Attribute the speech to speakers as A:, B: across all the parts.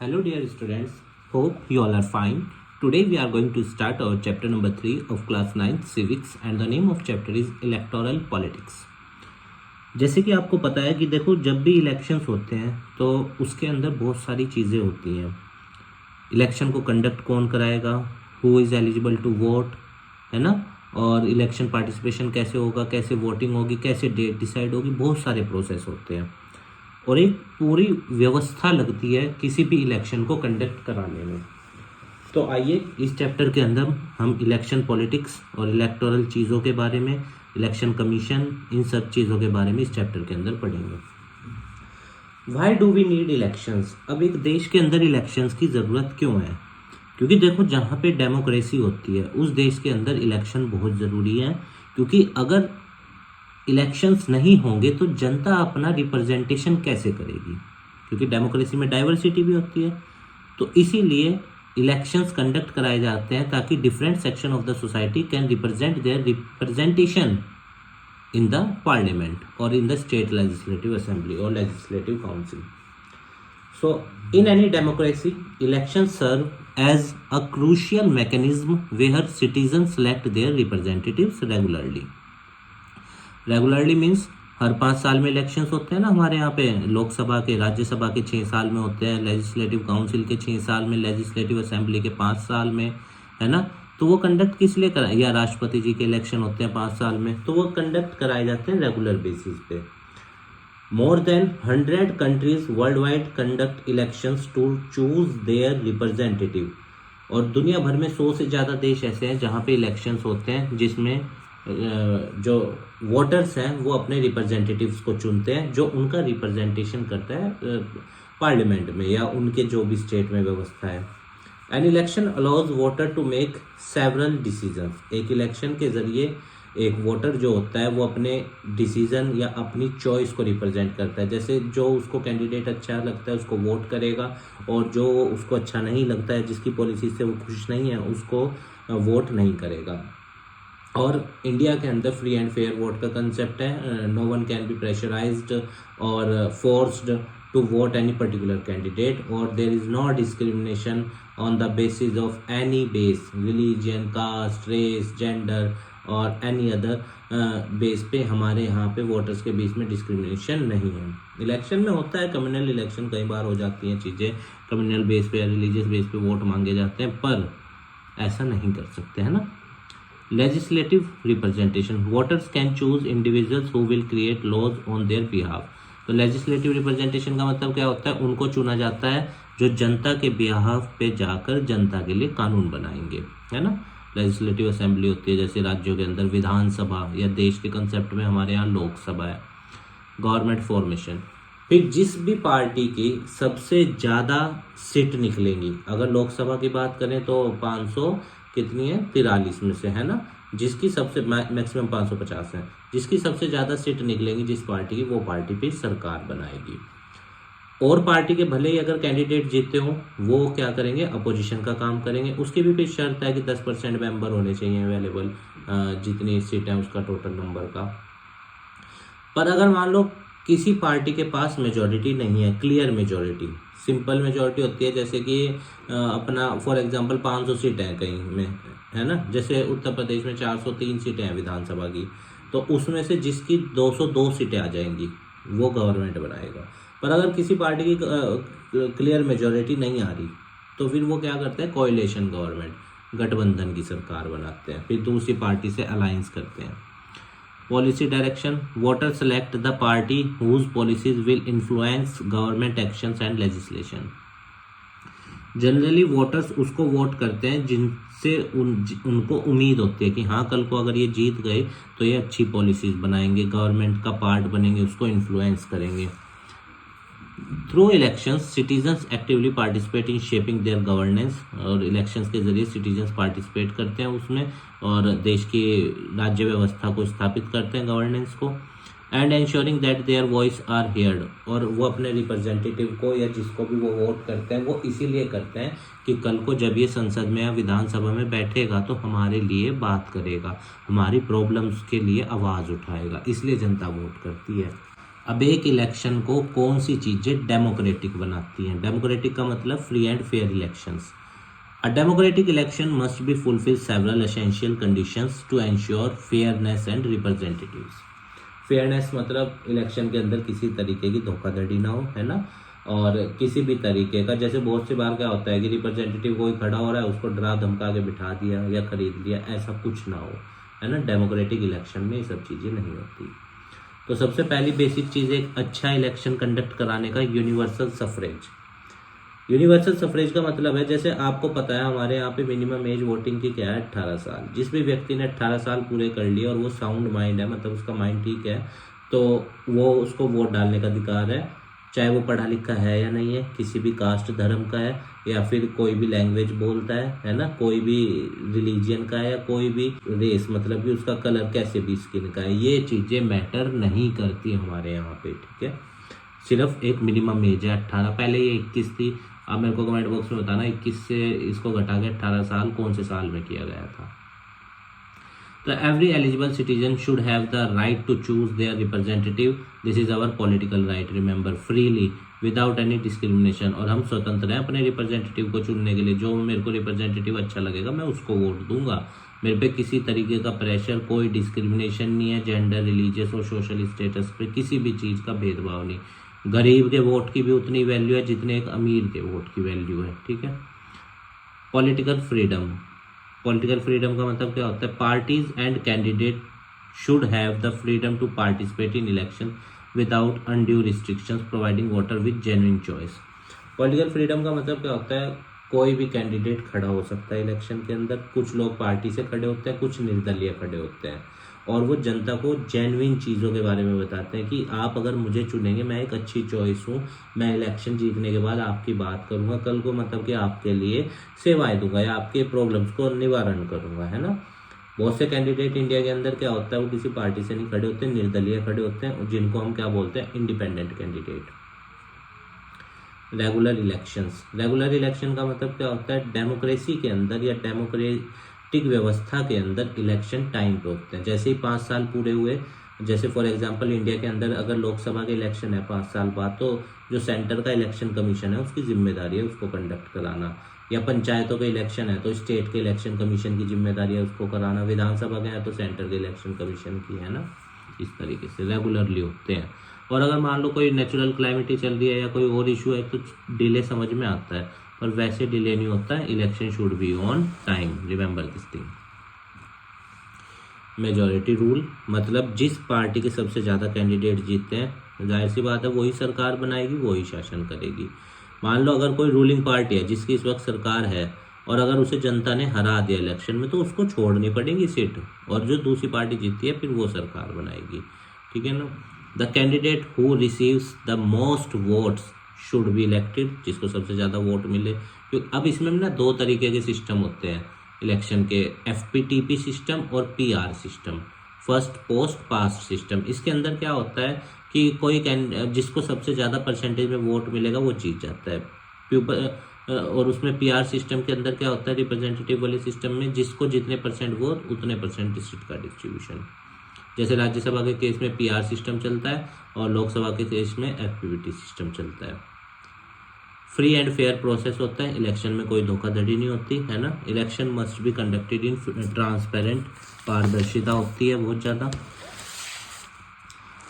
A: Hello dear students, hope you all are fine. Today we are going to start our chapter number 3 of class 9 civics and the name of chapter is electoral politics. जैसे कि आपको पता है कि देखो जब भी elections होते हैं तो उसके अंदर बहुत सारी चीज़ें होती हैं। इलेक्शन को कंडक्ट कौन कराएगा, who is eligible to vote, है ना, और इलेक्शन पार्टिसिपेशन कैसे होगा, कैसे वोटिंग होगी, कैसे डेट डिसाइड होगी, बहुत सारे प्रोसेस होते हैं और एक पूरी व्यवस्था लगती है किसी भी इलेक्शन को कंडक्ट कराने में। तो आइए इस चैप्टर के अंदर हम इलेक्शन पॉलिटिक्स और इलेक्टोरल चीज़ों के बारे में, इलेक्शन कमीशन, इन सब चीज़ों के बारे में इस चैप्टर के अंदर पढ़ेंगे। Why do we need elections? अब एक देश के अंदर इलेक्शंस की ज़रूरत क्यों है? क्योंकि देखो जहाँ पे डेमोक्रेसी होती है उस देश के अंदर इलेक्शन बहुत ज़रूरी है, क्योंकि अगर इलेक्शंस नहीं होंगे तो जनता अपना रिप्रेजेंटेशन कैसे करेगी, क्योंकि डेमोक्रेसी में डाइवर्सिटी भी होती है। तो इसीलिए इलेक्शंस कंडक्ट कराए जाते हैं ताकि different section of the society can represent their representation in the parliament और in the state legislative assembly और legislative council. So, in any democracy, elections serve as a crucial mechanism where citizens select their representatives regularly. Regularly means हर 5 साल में elections होते हैं ना हमारे यहाँ पे, लोकसभा के, राज्यसभा के 6 साल में होते हैं, लेजिस्लेटिव काउंसिल के 6 साल में, लेजिस्लेटिव असेंबली के 5 साल में, है ना। तो वो कंडक्ट किस लिए कराए, या राष्ट्रपति जी के इलेक्शन होते हैं 5 साल में, तो वो कंडक्ट कराए जाते हैं रेगुलर बेसिस पे। More than 100 countries worldwide conduct elections to choose their representative। और दुनिया भर में 100 से ज़्यादा देश ऐसे हैं जहाँ पे इलेक्शंस होते हैं जिसमें जो वोटर्स हैं वो अपने रिप्रेजेंटेटिव्स को चुनते हैं जो उनका रिप्रेजेंटेशन करता है पार्लियामेंट में या उनके जो भी स्टेट में व्यवस्था है। An election allows voter to make several decisions. एक इलेक्शन के ज़रिए एक वोटर जो होता है वो अपने डिसीजन या अपनी चॉइस को रिप्रेजेंट करता है। जैसे जो उसको कैंडिडेट अच्छा लगता है उसको वोट करेगा और जो उसको अच्छा नहीं लगता है, जिसकी पॉलिसी से वो खुश नहीं है, उसको वोट नहीं करेगा। और इंडिया के अंदर फ्री एंड फेयर वोट का कंसेप्ट है। No one can be pressurised और forced to vote any particular candidate और there is no discrimination on the basis of any base, religion, caste, race, gender और any other base पे हमारे यहाँ पे voters के बीच में डिस्क्रिमिनेशन नहीं है। इलेक्शन में होता है कम्युनल इलेक्शन, कई बार हो जाती हैं चीज़ें, कम्युनल बेस पे या रिलीजियस बेस पे वोट मांगे जाते हैं, पर ऐसा नहीं कर सकते, है ना। Legislative representation, voters can choose individuals who will create laws on their behalf. तो लेजिस्लेटिव रिप्रेजेंटेशन का मतलब क्या होता है, उनको चुना जाता है जो जनता के बिहाफ पे जाकर जनता के लिए कानून बनाएंगे, है ना। लेजिस्लेटिव असेंबली होती है जैसे राज्यों के अंदर विधानसभा, या देश के कंसेप्ट में हमारे यहाँ लोकसभा है। गवर्नमेंट फॉर्मेशन, फिर जिस भी पार्टी की सबसे ज़्यादा सीट निकलेंगी, अगर लोकसभा की बात करें तो 500 कितनी है 43 में से, है ना, जिसकी सबसे मैक्सिमम 550 है, जिसकी सबसे ज़्यादा सीट निकलेंगी जिस पार्टी की, वो पार्टी फिर सरकार बनाएगी। और पार्टी के भले ही अगर कैंडिडेट जीते हो वो क्या करेंगे, अपोजिशन का काम करेंगे। उसकी भी फिर शर्त है कि 10% मेंबर होने चाहिए अवेलेबल, जितनी सीट है उसका टोटल नंबर का। पर अगर मान लो किसी पार्टी के पास मेजॉरिटी नहीं है, क्लियर मेजॉरिटी, सिंपल मेजॉरिटी होती है, जैसे कि अपना फॉर एग्जांपल 500 सीटें हैं कहीं में, है ना, जैसे उत्तर प्रदेश में 403 सीटें हैं विधानसभा की, तो उसमें से जिसकी 202 सीटें आ जाएंगी वो गवर्नमेंट बनाएगा। पर अगर किसी पार्टी की क्लियर मेजॉरिटी नहीं आ रही तो फिर वो क्या करते हैं, कोएलिशन गवर्नमेंट, गठबंधन की सरकार बनाते हैं, फिर दूसरी पार्टी से अलायंस करते हैं। Policy direction, voter select the party whose policies will influence government actions and legislation. Generally voters उसको वोट करते हैं जिनसे उनको उम्मीद होती है कि हाँ कल को अगर ये जीत गए तो ये अच्छी पॉलिसीज बनाएंगे, गवर्नमेंट का पार्ट बनेंगे, उसको इन्फ्लुएंस करेंगे। Through elections citizens actively participate in shaping their governance, और इलेक्शंस के जरिए सिटीजन्स पार्टिसिपेट करते हैं उसमें और देश की राज्य व्यवस्था को स्थापित करते हैं, गवर्नेंस को। And ensuring that their voice are heard, और वो अपने रिप्रेजेंटेटिव को या जिसको भी वो वोट करते हैं वो इसीलिए करते हैं कि कल को जब ये संसद में या विधानसभा में बैठेगा तो हमारे लिए बात करेगा, हमारी प्रॉब्लम्स के लिए आवाज़ उठाएगा, इसलिए जनता वोट करती है। अब एक इलेक्शन को कौन सी चीज़ें डेमोक्रेटिक बनाती हैं? डेमोक्रेटिक का मतलब free and fair elections. A democratic election must be fulfill several essential conditions to ensure fairness and representatives. Fairness मतलब इलेक्शन के अंदर किसी तरीके की धोखाधड़ी ना हो, है ना, और किसी भी तरीके का, जैसे बहुत सी बार क्या होता है कि रिप्रेजेंटेटिव कोई खड़ा हो रहा है, उसको डरा धमका के बिठा दिया या खरीद लिया, ऐसा कुछ ना हो, है ना। डेमोक्रेटिक इलेक्शन में ये सब चीज़ें नहीं होती। तो सबसे पहली बेसिक चीज़ एक अच्छा इलेक्शन कंडक्ट कराने का यूनिवर्सल सफरेज। यूनिवर्सल सफरेज का मतलब है, जैसे आपको पता है हमारे यहाँ पे मिनिमम एज वोटिंग की क्या है, 18 साल। जिस भी व्यक्ति ने 18 साल पूरे कर लिए और वो साउंड माइंड है, मतलब उसका माइंड ठीक है, तो वो उसको वोट डालने का अधिकार है, चाहे वो पढ़ा लिखा है या नहीं है, किसी भी कास्ट धर्म का है, या फिर कोई भी लैंग्वेज बोलता है ना, कोई भी रिलीजियन का है, या कोई भी रेस, मतलब कि उसका कलर कैसे भी स्किन का है, ये चीज़ें मैटर नहीं करती हमारे यहाँ पे, ठीक है। सिर्फ एक मिनिमम एज है 18, पहले ये 21 थी। आप मेरे को कमेंट बॉक्स में बताना 21 से इसको घटा के 18 साल कौन से साल में किया गया था। तो every eligible citizen should have the right to choose their representative, this is our political right, remember, freely without any discrimination. और हम स्वतंत्र हैं अपने रिप्रेजेंटेटिव को चुनने के लिए, जो मेरे को रिप्रेजेंटेटिव अच्छा लगेगा मैं उसको वोट दूंगा। मेरे पे किसी तरीके का प्रेशर, कोई डिस्क्रिमिनेशन नहीं है, जेंडर, रिलीजियस और सोशल स्टेटस पे किसी भी चीज़ का भेदभाव नहीं। गरीब के वोट की भी उतनी वैल्यू है जितने एक अमीर के वोट की वैल्यू है, ठीक है। पॉलिटिकल फ्रीडम, पॉलिटिकल फ्रीडम का मतलब क्या होता है? Parties and candidate should have the freedom to participate in election without undue restrictions, providing voter with genuine choice. Political freedom का मतलब क्या होता है? कोई भी कैंडिडेट खड़ा हो सकता है इलेक्शन के अंदर, कुछ लोग पार्टी से खड़े होते हैं, कुछ निर्दलीय खड़े होते हैं, और वो जनता को जेन्युइन चीज़ों के बारे में बताते हैं कि आप अगर मुझे चुनेंगे, मैं एक अच्छी चॉइस हूँ, मैं इलेक्शन जीतने के बाद आपकी बात करूँगा, कल को मतलब कि आपके लिए सेवाएं दूंगा या आपके प्रॉब्लम्स को निवारण करूँगा, है ना। बहुत से कैंडिडेट इंडिया के अंदर क्या होता है, वो किसी पार्टी से नहीं खड़े होते, निर्दलीय खड़े होते हैं, जिनको हम क्या बोलते हैं? Independent candidate. Regular elections, regular election का मतलब क्या होता है? डेमोक्रेसी के अंदर या डेमोक्रेटिक व्यवस्था के अंदर इलेक्शन टाइम पे होते हैं। जैसे ही 5 साल पूरे हुए, जैसे फॉर एग्जांपल इंडिया के अंदर अगर लोकसभा के इलेक्शन है 5 साल बाद, तो जो सेंटर का इलेक्शन कमीशन है उसकी जिम्मेदारी है उसको कंडक्ट कराना, या पंचायतों के इलेक्शन है तो स्टेट के इलेक्शन कमीशन की जिम्मेदारी है उसको कराना, विधानसभा के हैं तो सेंटर के इलेक्शन कमीशन की, है ना। इस तरीके से रेगुलरली होते हैं। और अगर मान लो कोई नेचुरल क्लाइमिटी चल रही है या कोई और इशू है तो डिले समझ में आता है, पर वैसे डिले नहीं होता है। Election should be on time, remember this thing. Majority rule मतलब जिस पार्टी के सबसे ज़्यादा कैंडिडेट जीतते हैं, जाहिर सी बात है वही सरकार बनाएगी, वही शासन करेगी। मान लो अगर कोई रूलिंग पार्टी है जिसकी इस वक्त सरकार है, और अगर उसे जनता ने हरा दिया इलेक्शन में, तो उसको छोड़नी पड़ेगी सीट, और जो दूसरी पार्टी जीतती है फिर वो सरकार बनाएगी, ठीक है ना। The candidate who receives the most votes should be elected, जिसको सबसे ज़्यादा वोट मिले। क्योंकि अब इसमें ना 2 तरीके के सिस्टम होते हैं इलेक्शन के, FPTP सिस्टम और PR system, first post past system. इसके अंदर क्या होता है कि कोई जिसको सबसे ज़्यादा परसेंटेज में वोट मिलेगा वो जीत जाता है। और उसमें PR सिस्टम के अंदर क्या होता है, रिप्रेजेंटेटिव वाले सिस्टम में जिसको जितने परसेंट वोट उतने परसेंट सीट का डिस्ट्रीब्यूशन। जैसे राज्यसभा के केस में PR सिस्टम चलता है और लोकसभा के केस में FPPT सिस्टम चलता है। फ्री एंड फेयर प्रोसेस होता है, इलेक्शन में कोई धोखाधड़ी नहीं होती, है ना। Election must be conducted in transparent, पारदर्शिता होती है बहुत ज़्यादा।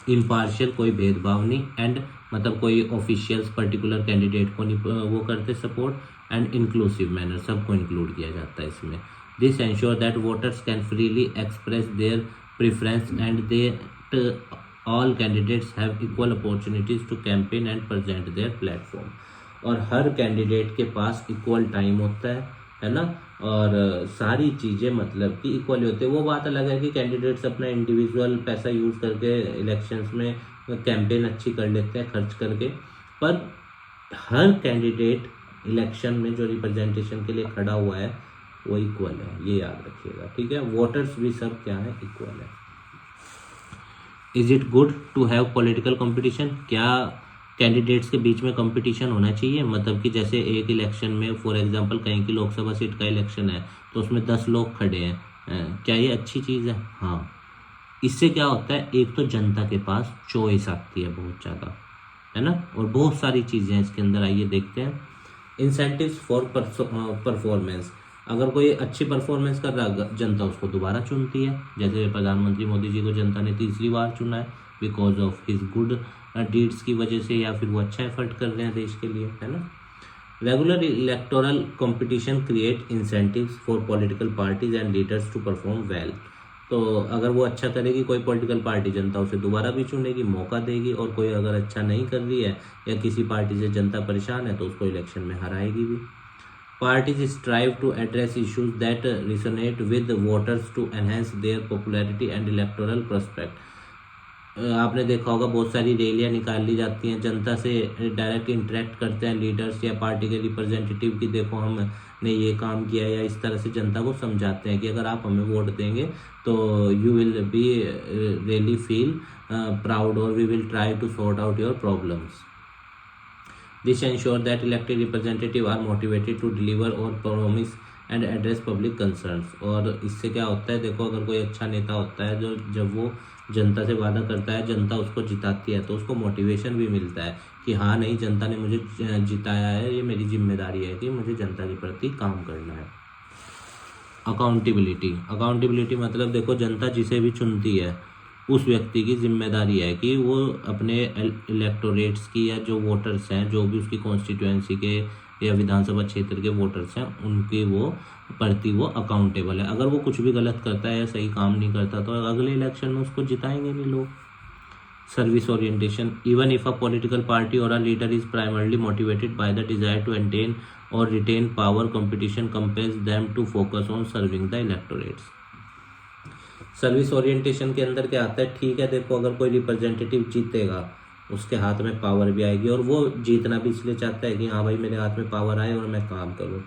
A: इम्पार्शियल, कोई भेदभाव नहीं, एंड मतलब कोई ऑफिशियल्स पर्टिकुलर कैंडिडेट को नहीं वो करते सपोर्ट, एंड इंक्लूसिव मैनर, सबको इंक्लूड किया जाता है इसमें। This ensure that voters can freely express their preference and that all candidates have equal opportunities to campaign and present their platform. और हर कैंडिडेट के पास इक्वल टाइम होता है ना, और सारी चीज़ें मतलब कि इक्वली होती है। वो बात अलग है कि कैंडिडेट्स अपना इंडिविजुअल पैसा यूज़ करके इलेक्शंस में कैंपेन अच्छी कर लेते हैं खर्च करके, पर हर कैंडिडेट इलेक्शन में जो रिप्रेजेंटेशन के लिए खड़ा हुआ है वो इक्वल है, ये याद रखिएगा, ठीक है। वोटर्स भी सब क्या है, इक्वल है। Is it good to have political competition? क्या कैंडिडेट्स के बीच में कंपटीशन होना चाहिए? मतलब कि जैसे एक इलेक्शन में फॉर एग्जांपल कहीं की लोकसभा सीट का इलेक्शन है तो उसमें 10 लोग खड़े हैं, क्या ये अच्छी चीज़ है? हाँ, इससे क्या होता है, एक तो जनता के पास चॉइस आती है बहुत ज़्यादा, है ना, और बहुत सारी चीज़ें हैं इसके अंदर। आइए देखते हैं। इंसेंटिव्स फॉर परफॉर्मेंस, अगर कोई अच्छी परफॉर्मेंस कर रहा है जनता उसको दोबारा चुनती है। जैसे प्रधानमंत्री मोदी जी को जनता ने तीसरी बार चुना है because of his good deeds की वजह से, या फिर वो अच्छा एफर्ट कर रहे हैं देश के लिए, है ना। Regular electoral competition create incentives for political parties and leaders to perform well. तो अगर वो अच्छा करेगी कोई पॉलिटिकल पार्टी, जनता उसे दोबारा भी चुनेगी, मौका देगी, और कोई अगर अच्छा नहीं कर रही है या किसी पार्टी से जनता परेशान है तो उसको इलेक्शन में हराएगी भी। Parties strive to address issues that resonate with voters to enhance their popularity and electoral prospect. आपने देखा होगा बहुत सारी रैलियां निकाल ली जाती हैं, जनता से डायरेक्ट इंटरेक्ट करते हैं लीडर्स या पार्टी के रिप्रेजेंटेटिव की, देखो हमने ये काम किया, या इस तरह से जनता को समझाते हैं कि अगर आप हमें वोट देंगे तो you will be really feel proud और we will try to sort out your problems. This ensure that elected representative are motivated to deliver और promise and address public concerns. और इससे क्या होता है, देखो अगर कोई अच्छा नेता होता है जो जब वो जनता से वादा करता है, जनता उसको जिताती है, तो उसको मोटिवेशन भी मिलता है कि हाँ नहीं, जनता ने मुझे जिताया है, ये मेरी जिम्मेदारी है कि मुझे जनता के प्रति काम करना है। अकाउंटेबिलिटी, अकाउंटेबिलिटी मतलब देखो जनता जिसे भी चुनती है उस व्यक्ति की जिम्मेदारी है कि वो अपने इलेक्टोरेट्स की या जो वोटर्स हैं, जो भी उसकी कॉन्स्टिट्यूएंसी के या विधानसभा क्षेत्र के वोटर्स हैं, उनके वो प्रति वो अकाउंटेबल है। अगर वो कुछ भी गलत करता है या सही काम नहीं करता तो अगले इलेक्शन में उसको जिताएंगे नहीं लोग। Service orientation, even if a political party or a leader is primarily motivated by the desire to attain or retain power, competition compels them to focus on serving the electorates. Service orientation के अंदर क्या आता है, ठीक है देखो अगर कोई रिप्रेजेंटेटिव जीतेगा उसके हाथ में पावर भी आएगी, और वो जीतना भी इसलिए चाहता है कि हाँ भाई मेरे हाथ में पावर आए और मैं काम करूँ।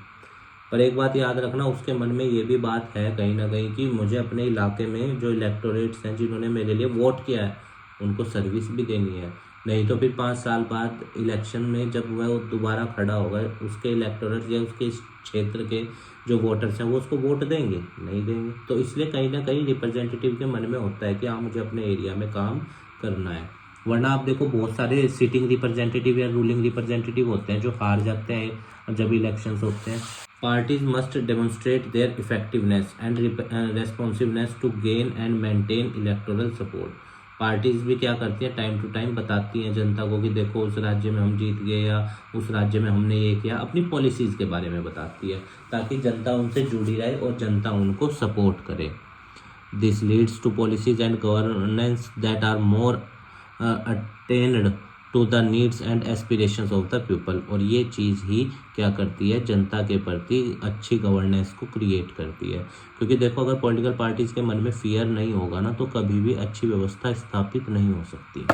A: पर एक बात याद रखना, उसके मन में ये भी बात है कहीं ना कहीं कि मुझे अपने इलाके में जो इलेक्टोरेट्स हैं जिन्होंने मेरे लिए वोट किया है उनको सर्विस भी देनी है। नहीं तो फिर 5 साल बाद इलेक्शन में जब वह दोबारा खड़ा होगा, उसके इलेक्टोरेट या उसके क्षेत्र के जो वोटर्स हैं वो उसको वोट देंगे नहीं देंगे। तो इसलिए कहीं ना कहीं रिप्रेजेंटेटिव के मन में होता है कि हाँ मुझे अपने एरिया में काम करना है। वरना आप देखो बहुत सारे सिटिंग रिप्रेजेंटेटिव या रूलिंग रिप्रेजेंटेटिव होते हैं जो हार जाते हैं जब इलेक्शंस होते हैं। Parties must demonstrate their effectiveness and responsiveness to gain and maintain electoral support. Parties भी क्या करती हैं, टाइम टू टाइम बताती हैं जनता को कि देखो उस राज्य में हम जीत गए या उस राज्य में हमने ये किया, अपनी पॉलिसीज़ के बारे में बताती है ताकि जनता उनसे जुड़ी रहे और जनता उनको सपोर्ट करे। This leads to policies and governance that are more attend to the needs and aspirations of the people. और ये चीज़ ही क्या करती है, जनता के प्रति अच्छी गवर्नेंस को क्रिएट करती है। क्योंकि देखो अगर पॉलिटिकल पार्टीज़ के मन में फियर नहीं होगा ना तो कभी भी अच्छी व्यवस्था स्थापित नहीं हो सकती।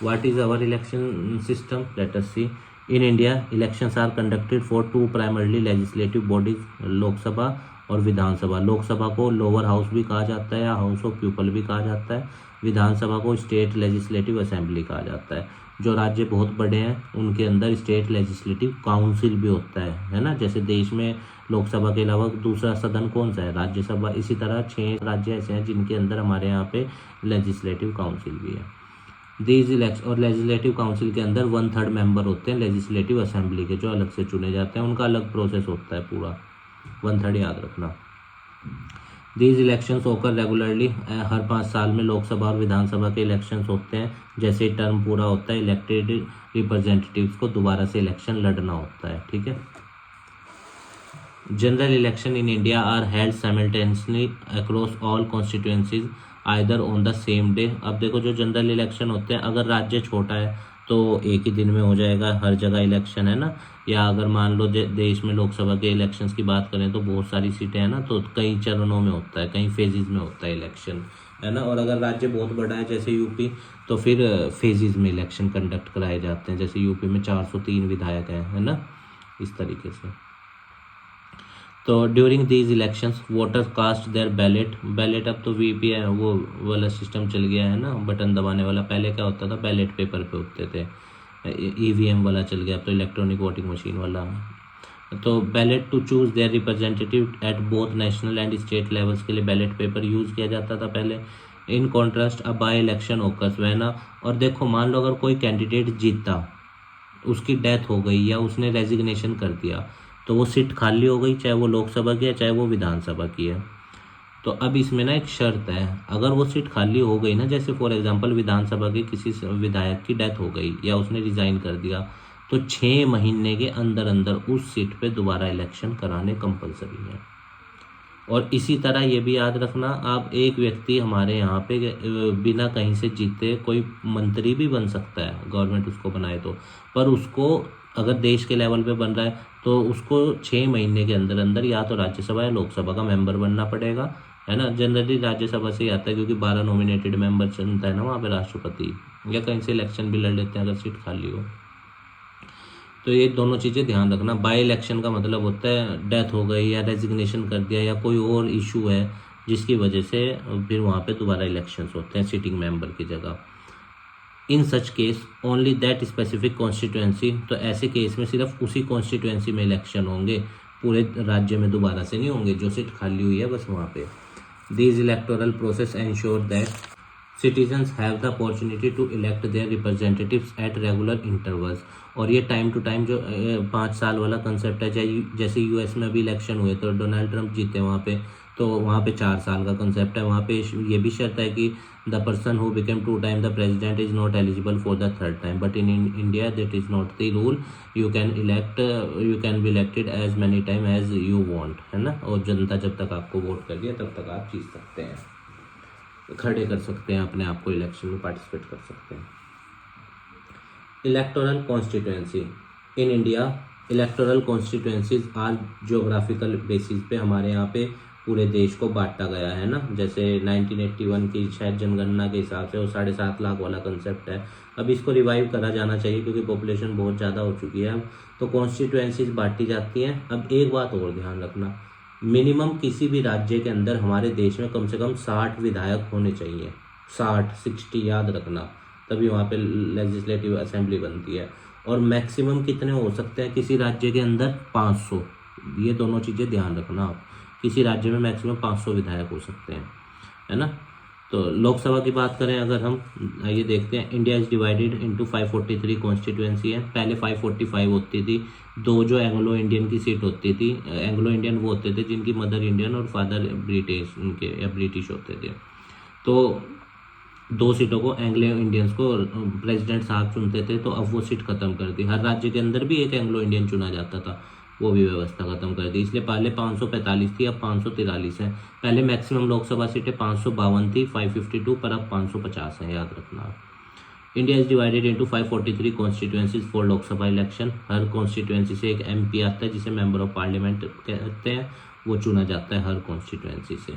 A: What is our election system, let us see. In India elections are conducted for 2 primarily legislative bodies, Lok Sabha और विधानसभा। लोकसभा को लोअर हाउस भी कहा जाता है या हाउस ऑफ पीपल भी कहा जाता है। विधानसभा को स्टेट लेजिस्लेटिव असेंबली कहा जाता है। जो राज्य बहुत बड़े हैं उनके अंदर स्टेट लेजिस्लेटिव काउंसिल भी होता है ना। जैसे देश में लोकसभा के अलावा दूसरा सदन कौन सा है, राज्यसभा। इसी तरह 6 राज्य ऐसे हैं जिनके अंदर हमारे यहाँ पे लेजिस्लेटिव काउंसिल भी है। दीज इलेक्शन और लेजिस्लेटिव काउंसिल के अंदर 1/3 मेंबर होते हैं लेजिस्लेटिव असेंबली के, जो अलग से चुने जाते हैं। उनका अलग प्रोसेस होता है पूरा, 1/3 याद रखना। दीज इलेक्शंस होकर रेगुलरली, हर 5 साल में लोकसभा और विधानसभा के इलेक्शंस होते हैं। जैसे ही टर्म पूरा होता है इलेक्टेड रिप्रेजेंटेटिव्स को दोबारा से इलेक्शन लड़ना होता है, ठीक है। General election in India are held simultaneously across all constituencies either on the same day. अब देखो जो जनरल इलेक्शन होते हैं, अगर राज्य छोटा है तो एक ही दिन में हो जाएगा, हर जगह इलेक्शन है ना। या अगर मान लो देश में लोकसभा के इलेक्शंस की बात करें तो बहुत सारी सीटें हैं ना, तो कई चरणों में होता है, कई फेजेस में होता है इलेक्शन, है ना। और अगर राज्य बहुत बड़ा है जैसे यूपी, तो फिर फेजेस में इलेक्शन कंडक्ट कराए जाते हैं। जैसे यूपी में 403 विधायक हैं, है ना, इस तरीके से। तो during these elections voter cast their ballot. अब तो वीपी है, वो वाला सिस्टम चल गया है ना, बटन दबाने वाला। पहले क्या होता था, बैलेट पेपर पे होते थे, ईवीएम वाला चल गया, अब तो इलेक्ट्रॉनिक वोटिंग मशीन वाला। तो ballot to choose their representative at both national and state levels के लिए बैलेट पेपर यूज़ किया जाता था पहले। In contrast a by election occurs when, और देखो मान लो अगर कोई कैंडिडेट जीता, उसकी डेथ हो गई या उसने रेजिग्नेशन कर दिया, तो वो सीट खाली हो गई, चाहे वो लोकसभा की है चाहे वो विधानसभा की है। तो अब इसमें ना एक शर्त है, अगर वो सीट खाली हो गई ना, जैसे फॉर एग्जांपल विधानसभा के किसी विधायक की डेथ हो गई या उसने रिजाइन कर दिया, तो 6 महीने के अंदर अंदर उस सीट पे दोबारा इलेक्शन कराने कंपलसरी है। और इसी तरह ये भी याद रखना, आप एक व्यक्ति हमारे यहाँ पे बिना कहीं से जीते कोई मंत्री भी बन सकता है, गवर्नमेंट उसको बनाए तो, पर उसको अगर देश के लेवल पे बन रहा है तो उसको 6 महीने के अंदर अंदर या तो राज्यसभा या लोकसभा का मेंबर बनना पड़ेगा, है ना। जनरली राज्यसभा से ही आता है क्योंकि 12 नॉमिनेटेड मेंबर चुनता है ना वहाँ पे राष्ट्रपति, या कहीं से इलेक्शन भी लड़ लेते हैं अगर सीट खाली हो। तो ये दोनों चीज़ें ध्यान रखना। बाय इलेक्शन का मतलब होता है डेथ हो गई या रेजिग्नेशन कर दिया या कोई और इशू है जिसकी वजह से फिर वहाँ पे दोबारा इलेक्शंस होते हैं सिटिंग मेंबर की जगह। In such case only that specific constituency, तो ऐसे केस में सिर्फ उसी कॉन्स्टिट्यूएंसी में इलेक्शन होंगे, पूरे राज्य में दोबारा से नहीं होंगे, जो सीट खाली हुई है बस वहाँ पे। This electoral process ensure that citizens have the opportunity to elect their representatives at regular intervals. और ये टाइम टू टाइम जो 5 साल वाला कंसेप्ट है, जैसे यूएस में अभी इलेक्शन हुए तो डोनाल्ड ट्रंप जीते वहाँ पे, तो वहाँ पे 4 साल का कंसेप्ट है। वहाँ पे ये भी शर्त है कि the person who became 2 time the president is not eligible for the 3rd time, but in India that is not the rule. You can be elected as many time as you want, है ना। और जनता जब तक आपको vote कर दिया तब तक आप जीत सकते हैं, खड़े कर सकते हैं अपने आप को, इलेक्शन में पार्टिसिपेट कर सकते हैं। Electoral constituency in India, electoral constituencies are geographical basis पे हमारे यहाँ पे पूरे देश को बांटा गया है ना। जैसे 1981 की शायद जनगणना के हिसाब से वो 7.5 लाख वाला कंसेप्ट है, अब इसको रिवाइव करा जाना चाहिए क्योंकि पॉपुलेशन बहुत ज़्यादा हो चुकी है अब। तो कॉन्स्टिट्यूएंसीज बांटी जाती हैं। अब एक बात और ध्यान रखना, मिनिमम किसी भी राज्य के अंदर हमारे देश में कम से कम 60 विधायक होने चाहिए, 60 याद रखना, तभी वहाँ पे लेजिस्लेटिव असेंबली बनती है। और मैक्सिमम कितने हो सकते हैं किसी राज्य के अंदर? 500। ये दोनों चीज़ें ध्यान रखना आप, किसी राज्य में मैक्सिमम 500 विधायक हो सकते हैं, है ना। तो लोकसभा की बात करें अगर हम, ये देखते हैं, India is divided into 543 constituency है। पहले 545 होती थी, 2 जो एंग्लो इंडियन की सीट होती थी, एंग्लो इंडियन वो होते थे जिनकी मदर इंडियन और फादर ब्रिटिश, उनके या ब्रिटिश होते थे। तो 2 सीटों को एंग्लो इंडियंस को प्रेसिडेंट साहब चुनते थे, तो अब वो सीट खत्म कर दी। हर राज्य के अंदर भी एक एंग्लो इंडियन चुना जाता था, वो भी व्यवस्था खत्म कर दी। इसलिए पहले 545 थी, अब 543 है। पहले मैक्सिमम लोकसभा सीटें 552 थी, 552, पर अब 550 है, याद रखना। India is divided into 543 constituencies for Lok Sabha election. Her constituency से एक एमपी आता है जिसे मेंबर ऑफ पार्लियामेंट कहते हैं, वो चुना जाता है हर कॉन्स्टिट्यूएंसी से।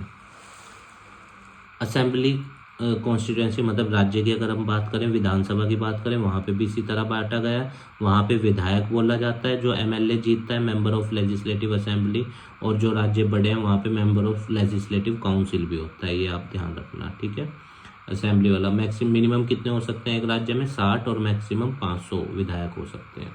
A: असेंबली कॉन्स्टिट्यूएंसी मतलब राज्य की अगर हम बात करें, विधानसभा की बात करें, वहाँ पे भी इसी तरह बांटा गया है। वहाँ पे विधायक बोला जाता है, जो एमएलए जीतता है मेंबर ऑफ लेजिस्लेटिव असेंबली, और जो राज्य बड़े हैं वहाँ पे मेंबर ऑफ लेजिस्लेटिव काउंसिल भी होता है, ये आप ध्यान रखना, ठीक है। असेंबली वाला मैक्सिमम मिनिमम कितने हो सकते हैं एक राज्य में? 60, और मैक्सिमम 500 विधायक हो सकते हैं।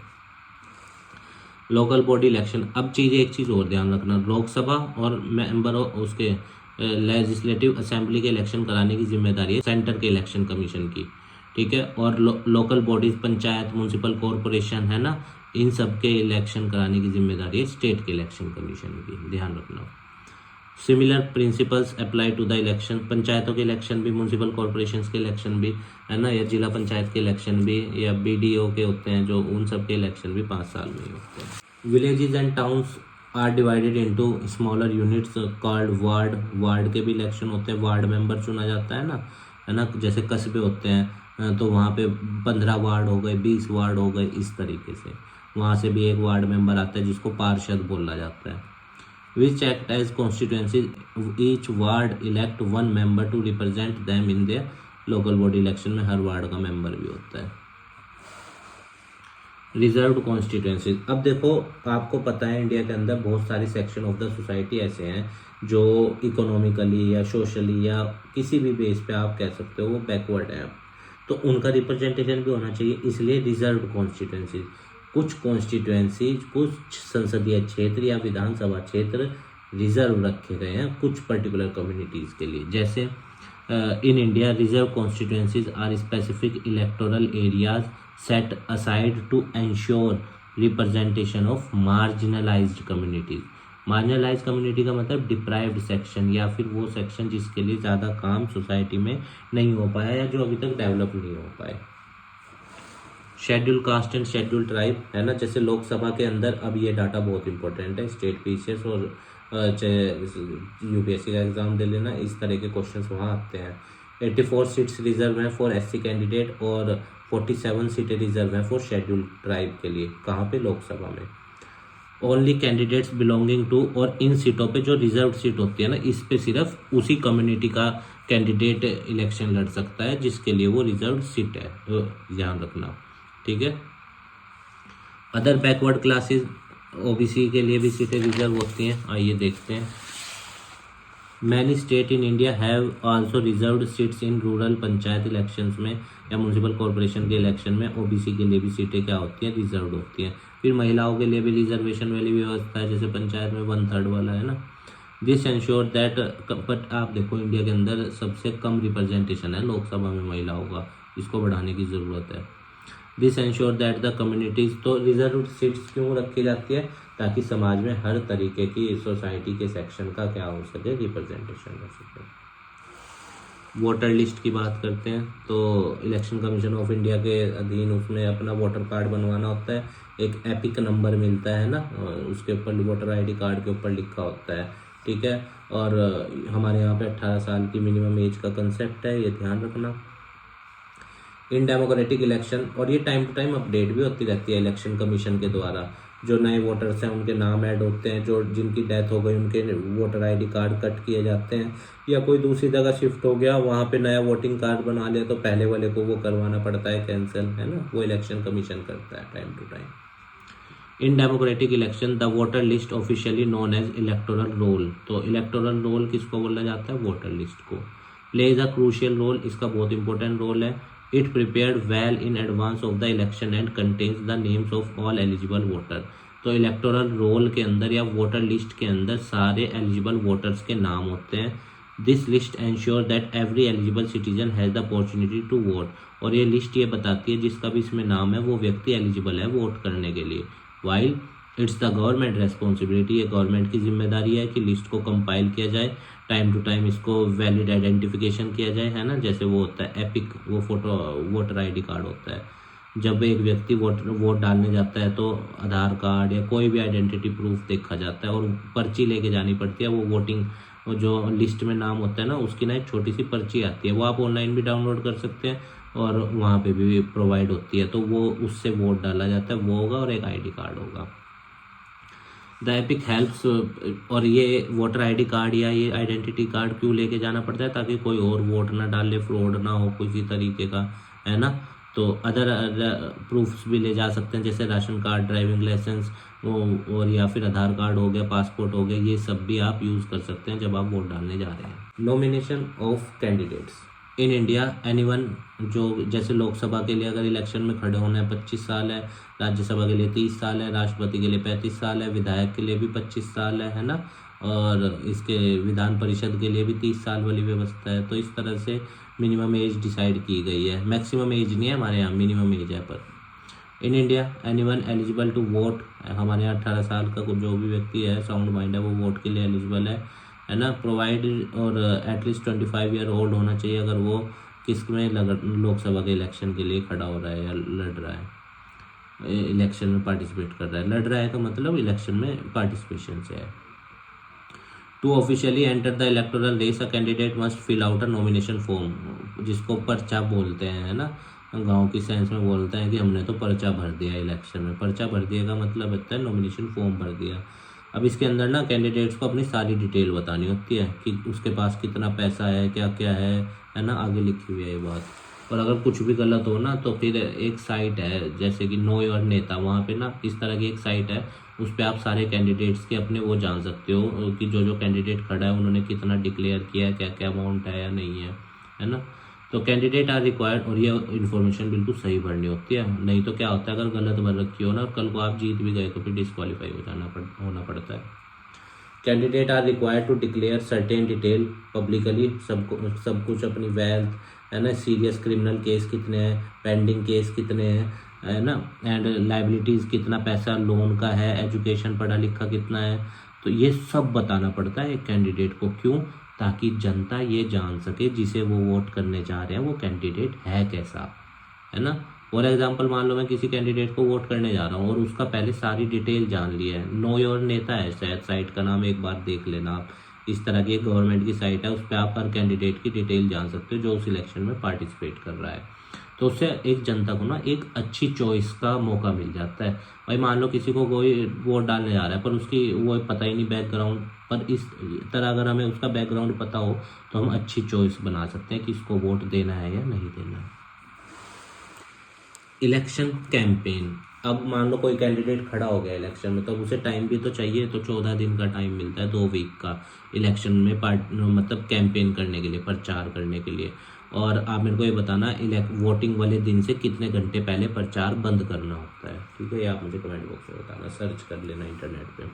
A: लोकल बॉडी इलेक्शन, अब एक चीज़ और ध्यान रखना, लोकसभा और मेंबर उसके लेजिस्लेटिव असेंबली के इलेक्शन कराने की जिम्मेदारी है सेंटर के इलेक्शन कमीशन की, ठीक है। और local bodies, panchayat, municipal corporation, है ना, इन सब के इलेक्शन कराने की जिम्मेदारी है स्टेट के इलेक्शन कमीशन की, ध्यान रखना। Similar principles apply to the election, पंचायतों के इलेक्शन भी, म्यूनसिपल कॉरपोरेशन के इलेक्शन भी, है ना, या जिला पंचायत के इलेक्शन भी, या बीडीओ के होते हैं जो, उन सब के इलेक्शन भी 5 साल में ही होते हैं। Villages and towns are divided into smaller units called ward. Ward के भी इलेक्शन होते हैं, वार्ड मेंबर चुना जाता है ना, जैसे कस्बे होते हैं तो वहाँ पे 15 वार्ड हो गए, 20 वार्ड हो गए, इस तरीके से वहाँ से भी एक वार्ड मेंबर आता है जिसको पार्षद बोला जाता है। Which act as constituency, each ward elect 1 member to represent them in their local body election में हर वार्ड का मेंबर भी होता है। रिजर्व्ड कॉन्स्टिट्यूएंसी, अब देखो आपको पता है इंडिया के अंदर बहुत सारे सेक्शन ऑफ द सोसाइटी ऐसे हैं जो इकोनॉमिकली या सोशली या किसी भी बेस पे आप कह सकते हो वो बैकवर्ड है, तो उनका रिप्रेजेंटेशन भी होना चाहिए, इसलिए रिजर्व्ड कॉन्स्टिट्यूएंसी। कुछ कॉन्स्टिट्यूएंसी, कुछ संसदीय क्षेत्र या विधानसभा क्षेत्र रिजर्व रखे गए हैं कुछ पर्टिकुलर कम्युनिटीज़ के लिए। जैसे in India, reserved constituencies are specific electoral areas set aside to ensure representation of marginalized communities. Marginalise community का मतलब डिप्राइव्ड सेक्शन, या फिर वो सेक्शन जिसके लिए ज़्यादा काम सोसाइटी में नहीं हो पाया या जो अभी तक डेवलप नहीं हो पाए. Schedule caste and schedule tribe है ना, जैसे लोकसभा के अंदर अब ये डाटा बहुत इंपॉर्टेंट है, स्टेट पीसीएस और चाहे यूपीएससी का एग्जाम दे लेना, इस तरह के क्वेश्चंस वहाँ आते हैं. 84 सीट्स रिजर्व हैं फॉर एससी कैंडिडेट और 47 सीटें रिजर्व हैं फॉर शेड्यूल ट्राइब के लिए. कहाँ पे? लोकसभा में. ओनली कैंडिडेट्स बिलोंगिंग टू, और इन सीटों पे जो रिजर्व सीट होती है ना, इस पे सिर्फ उसी कम्युनिटी का कैंडिडेट इलेक्शन लड़ सकता है जिसके लिए वो रिजर्व सीट है, तो ध्यान रखना. ठीक है. अदर बैकवर्ड क्लासेस, ओबीसी के लिए भी सीटें रिजर्व होती हैं. आइए देखते हैं. Many state in India have also reserved seats in rural panchayat elections में या म्यूनसिपल कॉरपोरेशन के इलेक्शन में ओबीसी के लिए भी सीटें क्या होती हैं? रिजर्व्ड होती हैं. फिर महिलाओं के लिए भी रिजर्वेशन वाली व्यवस्था है, जैसे पंचायत में 1/3 वाला है ना. दिस एंश्योर दैट, बट आप देखो इंडिया के अंदर सबसे कम रिप्रेजेंटेशन है लोकसभा में महिलाओं का, इसको बढ़ाने की ज़रूरत है. This ensure that the communities, तो रिजर्व सीट्स क्यों रखी जाती है? ताकि समाज में हर तरीके की सोसाइटी के सेक्शन का क्या हो सके, रिप्रेजेंटेशन हो सके. वोटर लिस्ट की बात करते हैं तो इलेक्शन कमीशन ऑफ इंडिया के अधीन उसमें अपना वोटर कार्ड बनवाना होता है. एक एपिक नंबर मिलता है ना, उसके ऊपर वोटर आईडी कार्ड के ऊपर लिखा होता है. ठीक है. और हमारे यहाँ पे 18 साल की मिनिमम एज का कंसेप्ट है, ये ध्यान रखना. इन डेमोक्रेटिक इलेक्शन, और ये टाइम टू टाइम अपडेट भी होती रहती है इलेक्शन कमीशन के द्वारा. जो नए वोटर्स हैं उनके नाम ऐड होते हैं, जो जिनकी डेथ हो गई उनके वोटर आईडी कार्ड कट किए जाते हैं, या कोई दूसरी जगह शिफ्ट हो गया वहाँ पे नया वोटिंग कार्ड बना लिया तो पहले वाले को वो करवाना पड़ता है कैंसिल, है ना, वो इलेक्शन कमीशन करता है time to time. In democratic election the voter list officially known as electoral roll, तो इलेक्टोरल रोल किसको बोला जाता है? वोटर लिस्ट को. प्लेज अ क्रूशियल रोल, इसका बहुत इंपॉर्टेंट रोल है. It prepared well in advance of the election and contains the names of all eligible voter, तो इलेक्टोरल रोल के अंदर या वोटर लिस्ट के अंदर सारे एलिजिबल वोटर्स के नाम होते हैं. This list ensure that every eligible citizen has the opportunity to vote, और ये लिस्ट ये बताती है जिसका भी इसमें नाम है वो व्यक्ति एलिजिबल है वोट करने के लिए. While it's the government responsibility, ये गवर्नमेंट की जिम्मेदारी है कि लिस्ट को कंपाइल किया जाए, टाइम टू टाइम इसको वैलिड आइडेंटिफिकेशन किया जाए, है ना. जैसे वो होता है एपिक, वो फोटो वोटर आईडी कार्ड होता है. जब एक व्यक्ति वोट डालने जाता है तो आधार कार्ड या कोई भी आइडेंटिटी प्रूफ देखा जाता है और पर्ची लेके जानी पड़ती है. वो वोटिंग जो लिस्ट में नाम होता है ना, उसकी ना एक छोटी सी पर्ची आती है, वो आप ऑनलाइन भी डाउनलोड कर सकते हैं और वहाँ पे भी प्रोवाइड होती है, तो वो उससे वोट डाला जाता है, वो होगा और एक आईडी कार्ड होगा. द एपिक हेल्प्स, और ये वोटर आईडी कार्ड या ये आइडेंटिटी कार्ड क्यों लेके जाना पड़ता है? ताकि कोई और वोट ना डाले, फ्रॉड ना हो किसी तरीके का, है ना. तो अदर प्रूफ्स भी ले जा सकते हैं, जैसे राशन कार्ड, ड्राइविंग लाइसेंस, और या फिर आधार कार्ड हो गया, पासपोर्ट हो गया, ये सब भी आप यूज़ कर सकते हैं जब आप वोट डालने जा रहे हैं. Nomination of candidates in India, anyone, जो जैसे लोकसभा के लिए अगर इलेक्शन में खड़े होना है 25 साल है, राज्यसभा के लिए 30 साल है, राष्ट्रपति के लिए 35 साल है, विधायक के लिए भी 25 साल है ना, और इसके विधान परिषद के लिए भी 30 साल वाली व्यवस्था है. तो इस तरह से मिनिमम एज डिसाइड की गई है. मैक्सिमम एज नहीं है हमारे यहाँ, मिनिमम एज है. पर in India anyone eligible to vote, हमारे यहाँ 18 साल का जो भी व्यक्ति है, साउंड माइंड है, वो वोट के लिए एलिजिबल है ना. प्रोवाइड और एटलीस्ट 25 ईयर ओल्ड होना चाहिए अगर वो किस में लोकसभा के इलेक्शन के लिए खड़ा हो रहा है या लड़ रहा है, इलेक्शन में पार्टिसिपेट कर रहा है. लड़ रहा है का मतलब इलेक्शन में पार्टिसिपेशन से है. To officially enter the electoral race a candidate must fill out a nomination form, जिसको पर्चा बोलते हैं, है ना. गांव की सेंस में बोलते हैं कि हमने तो पर्चा भर दिया इलेक्शन में. पर्चा भर दिया का मतलब होता है नॉमिनेशन फॉर्म भर दिया. अब इसके अंदर ना कैंडिडेट्स को अपनी सारी डिटेल बतानी होती है कि उसके पास कितना पैसा है, क्या क्या है ना, आगे लिखी हुई है ये बात. और अगर कुछ भी गलत हो ना तो फिर एक साइट है जैसे कि नो योर नेता, वहाँ पे ना इस तरह की एक साइट है, उस पर आप सारे कैंडिडेट्स के अपने वो जान सकते हो कि जो कैंडिडेट खड़ा है उन्होंने कितना डिक्लेयर किया है, क्या क्या अमाउंट है या नहीं है ना. तो कैंडिडेट आर रिक्वायर्ड, और ये इन्फॉर्मेशन बिल्कुल सही भरनी होती है, नहीं तो क्या होता है अगर गलत भर रखी हो ना और कल को आप जीत भी गए तो फिर डिस्क्वालीफाई होना पड़ता है. Candidate are required to declare certain detail publicly, सब कुछ अपनी वेल्थ, है ना, सीरियस क्रिमिनल केस कितने हैं, पेंडिंग केस कितने हैं, है ना, एंड लाइबिलिटीज़ कितना पैसा लोन का है, एजुकेशन पढ़ा लिखा कितना है, तो ये सब बताना पड़ता है एक कैंडिडेट को। क्यों? ताकि जनता ये जान सके जिसे वो वोट करने जा रहे हैं वो कैंडिडेट है कैसा, है ना। फॉर एग्जाम्पल मान लो मैं किसी कैंडिडेट को वोट करने जा रहा हूँ और उसका पहले सारी डिटेल जान लिया है। नो योर नेता है शायद साइट का नाम, एक बार देख लेना आप, इस तरह की एक गवर्नमेंट की साइट है, उस पर आप हर कैंडिडेट की डिटेल जान सकते हो जो उस इलेक्शन में पार्टिसिपेट कर रहा है। तो उससे एक जनता को ना एक अच्छी चॉइस का मौका मिल जाता है। भाई मान लो किसी को कोई वोट डालने जा रहा है पर उसकी वो पता ही नहीं बैकग्राउंड, पर इस तरह अगर हमें उसका बैकग्राउंड पता हो तो हम अच्छी चॉइस बना सकते हैं कि इसको वोट देना है या नहीं देना है। इलेक्शन कैंपेन, अब मान लो कोई कैंडिडेट खड़ा हो गया इलेक्शन में, तो उसे टाइम भी तो चाहिए, तो 14 दिन का टाइम मिलता है, 2 वीक का इलेक्शन में मतलब कैंपेन करने के लिए, प्रचार करने के लिए। और आप मेरे को ये बताना वोटिंग वाले दिन से कितने घंटे पहले प्रचार बंद करना होता है, ठीक है, ये आप मुझे कमेंट बॉक्स में बताना, सर्च कर लेना इंटरनेट पे।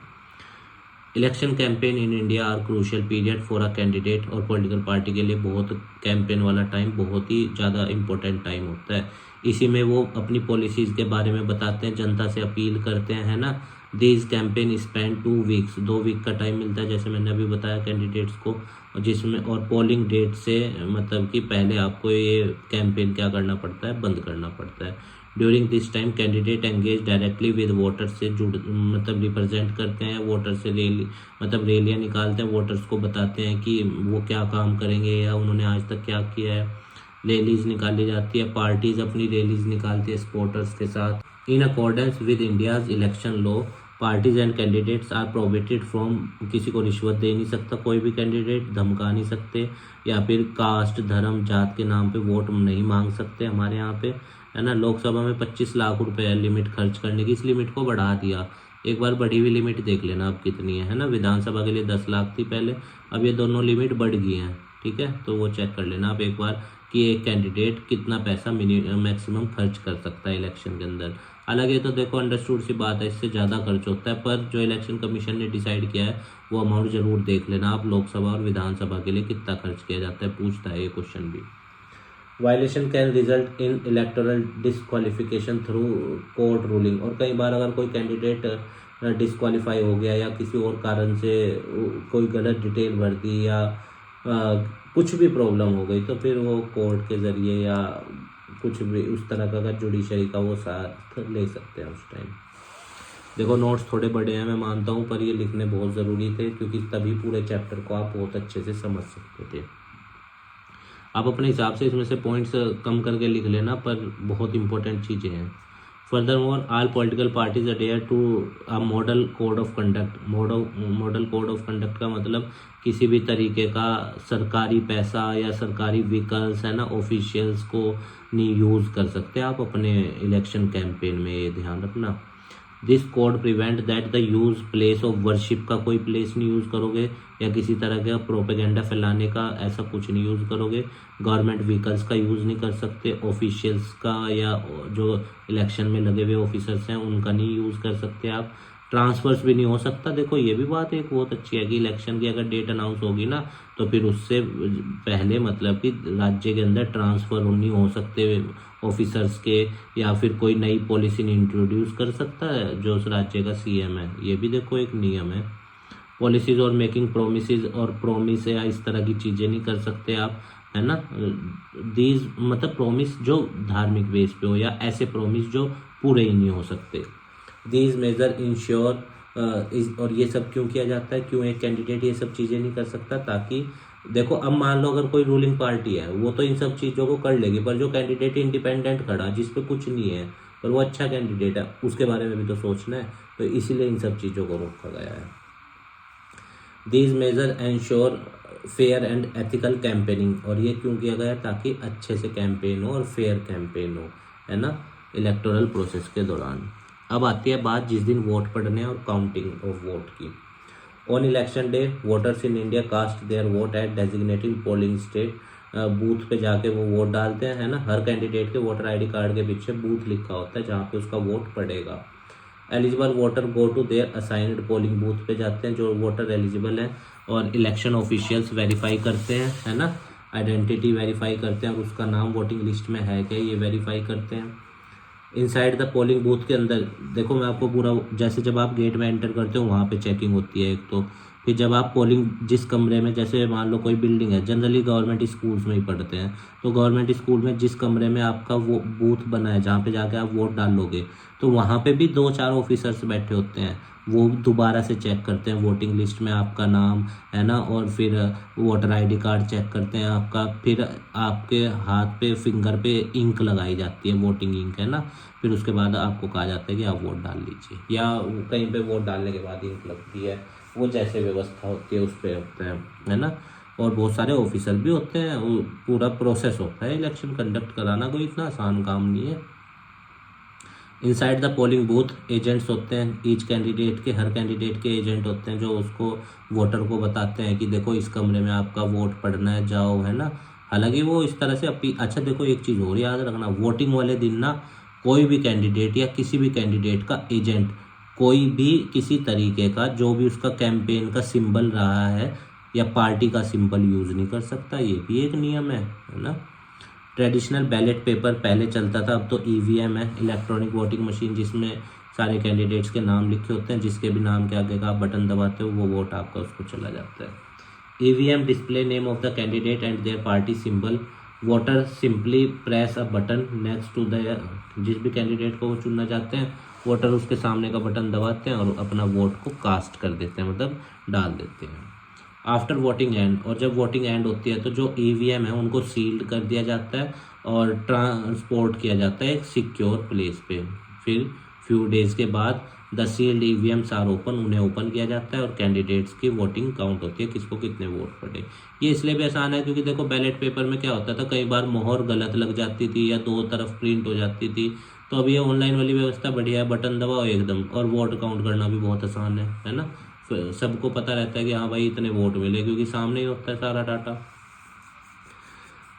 A: Election campaign in India are crucial period for a candidate, और पॉलिटिकल पार्टी के लिए बहुत कैंपेन वाला टाइम बहुत ही ज़्यादा इंपॉर्टेंट टाइम होता है। इसी में वो अपनी पॉलिसीज़ के बारे में बताते हैं, जनता से अपील करते हैं, है ना। This campaign spend 2 weeks, 2 week का टाइम मिलता है जैसे मैंने अभी बताया कैंडिडेट्स को, जिसमें और पोलिंग डेट से मतलब कि पहले आपको ये कैंपेन क्या करना पड़ता है, बंद करना पड़ता है। During this time candidate engage directly with voter से मतलब रिप्रेजेंट करते हैं वोटर से, रैलियाँ निकालते हैं, वोटर्स को बताते हैं कि वो क्या काम करेंगे या उन्होंने आज तक क्या किया है। रैलीज निकाली जाती है, पार्टीज अपनी रैलीज निकालती है सपोर्टर्स के साथ। In accordance with India's election law parties and candidates are prohibited from, किसी को रिश्वत दे नहीं सकता कोई भी कैंडिडेट, धमका नहीं सकते, या फिर कास्ट धर्म जात के नाम पे वोट नहीं मांग सकते हमारे यहाँ पे, है ना। लोकसभा में 25 लाख रुपए लिमिट खर्च करने की, इस लिमिट को बढ़ा दिया, एक बार बढ़ी हुई लिमिट देख लेना अब कितनी है ना। विधानसभा के लिए 10 लाख थी पहले, अब ये दोनों लिमिट बढ़ गई हैं, ठीक है, तो वो चेक कर लेना आप एक बार कि एक कैंडिडेट कितना पैसा मैक्सिमम खर्च कर सकता है इलेक्शन के अंदर। हालांकि ये तो देखो अंडरस्टूड सी बात है, इससे ज़्यादा खर्च होता है, पर जो इलेक्शन कमीशन ने डिसाइड किया है वो अमाउंट ज़रूर देख लेना आप, लोकसभा और विधानसभा के लिए कितना खर्च किया जाता है, पूछता है ये क्वेश्चन भी। Violation can result in electoral disqualification through court ruling, और कई बार अगर कोई कैंडिडेट डिस्क्वालीफाई हो गया या किसी और कारण से कोई गलत डिटेल भर दी या कुछ भी प्रॉब्लम हो गई, तो फिर वो कोर्ट के ज़रिए या कुछ भी उस तरह का जुडिशरी का वो साथ ले सकते हैं उस टाइम। देखो नोट्स थोड़े बड़े हैं मैं मानता हूँ, पर ये लिखने बहुत ज़रूरी थे क्योंकि तभी पूरे चैप्टर को आप बहुत अच्छे से समझ सकते थे। आप अपने हिसाब से इसमें से पॉइंट्स कम करके लिख लेना, पर बहुत इंपॉर्टेंट चीज़ें हैं। Furthermore all political parties adhere to a model code of conduct. Model code of conduct का मतलब किसी भी तरीके का सरकारी पैसा या सरकारी व्हीकल्स, है ना, ऑफिशियल्स को नहीं यूज़ कर सकते आप अपने इलेक्शन कैंपेन में, ये ध्यान रखना। This code prevent that the use place of worship का कोई प्लेस नहीं यूज़ करोगे, या किसी तरह का प्रोपेगेंडा फैलाने का ऐसा कुछ नहीं यूज़ करोगे। गवर्नमेंट व्हीकल्स का यूज़ नहीं कर सकते, ऑफिशियल्स का या जो इलेक्शन में लगे हुए ऑफिसर्स हैं उनका नहीं यूज़ कर सकते आप। ट्रांसफर्स भी नहीं हो सकता। देखो ये भी बात एक बहुत अच्छी है कि इलेक्शन की अगर डेट अनाउंस होगी ना तो फिर उससे पहले मतलब कि राज्य के अंदर ट्रांसफ़र नहीं हो सकते ऑफिसर्स के, या फिर कोई नई पॉलिसी नहीं इंट्रोड्यूस कर सकता है जो उस राज्य का सीएम है, ये भी देखो एक नियम है। पॉलिसीज़ और मेकिंग प्रोमिसेस और प्रोमिस या इस तरह की चीज़ें नहीं कर सकते आप, है ना। दीज मतलब प्रोमिस जो धार्मिक बेस पे हो या ऐसे प्रोमिस जो पूरे ही नहीं हो सकते। दीज मेजर इंश्योर और ये सब क्यों किया जाता है, क्यों एक कैंडिडेट ये सब चीज़ें नहीं कर सकता, ताकि देखो अब मान लो अगर कोई रूलिंग पार्टी है वो तो इन सब चीज़ों को कर लेगी, पर जो कैंडिडेट इंडिपेंडेंट खड़ा जिस पे कुछ नहीं है पर वो अच्छा कैंडिडेट है उसके बारे में भी तो सोचना है, तो इसीलिए इन सब चीज़ों को रोका गया है। These measure ensure fair and ethical campaigning, और ये क्यों किया गया ताकि अच्छे से कैंपेन हो और फेयर कैंपेन हो, है ना, इलेक्टोरल प्रोसेस के दौरान। अब आती है बात जिस दिन वोट पड़ने और काउंटिंग ऑफ वोट की। On election day voters in India cast their vote at designated polling state. Booth पे जाके वो वोट डालते हैं, है ना। हर कैंडिडेट के वोटर आईडी कार्ड के पीछे बूथ लिखा होता है जहाँ पे उसका वोट पड़ेगा। Eligible voter go to their assigned polling booth पे जाते हैं, जो वोटर एलिजिबल हैं, और इलेक्शन ऑफिशियल्स वेरीफाई करते हैं, है ना, आइडेंटिटी वेरीफाई करते हैं और उसका नाम वोटिंग लिस्ट में है क्या ये वेरीफाई करते हैं। इनसाइड द पोलिंग बूथ के अंदर देखो, मैं आपको पूरा, जैसे जब आप गेट में एंटर करते हो वहाँ पे चेकिंग होती है एक तो, फिर जब आप पोलिंग जिस कमरे में, जैसे मान लो कोई बिल्डिंग है, जनरली गवर्नमेंट स्कूल्स में ही पढ़ते हैं, तो गवर्नमेंट स्कूल में जिस कमरे में आपका वो बूथ बना है जहाँ पे जाके आप वोट डालोगे, तो वहाँ पे भी 2-4 ऑफिसर्स बैठे होते हैं, वो दोबारा से चेक करते हैं वोटिंग लिस्ट में आपका नाम, है ना, और फिर वोटर आईडी कार्ड चेक करते हैं आपका, फिर आपके हाथ पे फिंगर पे इंक लगाई जाती है, वोटिंग इंक, है ना, फिर उसके बाद आपको कहा जाता है कि आप वोट डाल लीजिए, या कहीं पे वोट डालने के बाद इंक लगती है, वो जैसे व्यवस्था होती है उस पर होता है ना। और बहुत सारे ऑफिसर भी होते हैं, वो पूरा प्रोसेस होता है, इलेक्शन कंडक्ट कराना कोई इतना आसान काम नहीं है। Inside the polling booth agents होते हैं, ईच कैंडिडेट के, हर कैंडिडेट के एजेंट होते हैं जो उसको वोटर को बताते हैं कि देखो इस कमरे में आपका वोट पड़ना है, जाओ, है ना। हालांकि वो इस तरह से अच्छा देखो, एक चीज़ और याद रखना, वोटिंग वाले दिन ना कोई भी कैंडिडेट या किसी भी कैंडिडेट का एजेंट कोई भी किसी तरीके का जो भी उसका कैंपेन का सिंबल रहा है या पार्टी का सिंबल यूज़ नहीं कर सकता, ये भी एक नियम है ना। ट्रेडिशनल बैलेट पेपर पहले चलता था, अब तो ईवीएम है, इलेक्ट्रॉनिक वोटिंग मशीन, जिसमें सारे कैंडिडेट्स के नाम लिखे होते हैं, जिसके भी नाम के आगे का आप बटन दबाते हो वो वोट आपका उसको चला जाता है। EVM display name of the candidate and their party symbol, voter simply press a button next to the, जिस भी कैंडिडेट को वो चुनना चाहते हैं वोटर उसके सामने का बटन दबाते हैं और अपना वोट को कास्ट कर देते हैं, मतलब डाल देते हैं। आफ्टर वोटिंग एंड, और जब वोटिंग एंड होती है तो जो ईवीएम है उनको सील्ड कर दिया जाता है और ट्रांसपोर्ट किया जाता है एक सिक्योर प्लेस पे। फिर फ्यू डेज के बाद the sealed EVMs are open, उन्हें ओपन किया जाता है और कैंडिडेट्स की वोटिंग काउंट होती है, किसको कितने वोट पड़े। ये इसलिए भी आसान है क्योंकि देखो बैलेट पेपर में क्या होता था, कई बार मोहर गलत लग जाती थी या दो तरफ प्रिंट हो जाती थी, तो अब ये ऑनलाइन वाली व्यवस्था बढ़िया है, बटन दबाओ एकदम, और वोट काउंट करना भी बहुत आसान है ना। सबको पता रहता है कि हाँ भाई इतने वोट मिले, क्योंकि सामने ही होता है सारा data.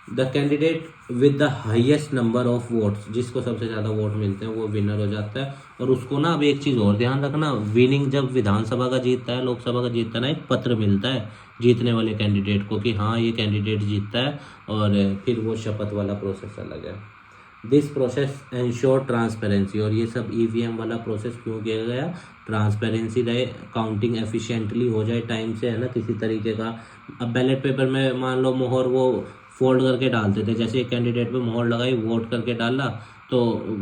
A: The candidate with the highest number of votes, जिसको सबसे ज़्यादा वोट मिलते हैं वो विनर हो जाता है। और उसको ना अब एक चीज़ और ध्यान रखना, विनिंग जब विधानसभा का जीतता है, लोकसभा का जीतता है ना, एक पत्र मिलता है जीतने वाले कैंडिडेट को कि हाँ ये कैंडिडेट जीतता है, और फिर वो शपथ वाला प्रोसेस अलग है। दिस प्रोसेस इंश्योर ट्रांसपेरेंसी, और ये सब ईवीएम वाला प्रोसेस क्यों किया गया, ट्रांसपेरेंसी रहे, काउंटिंग एफिशिएंटली हो जाए टाइम से, है ना, किसी तरीके का। अब बैलेट पेपर में मान लो मोहर वो फोल्ड करके डालते थे, जैसे एक कैंडिडेट पे मोहर लगाई, वोट करके डाला, तो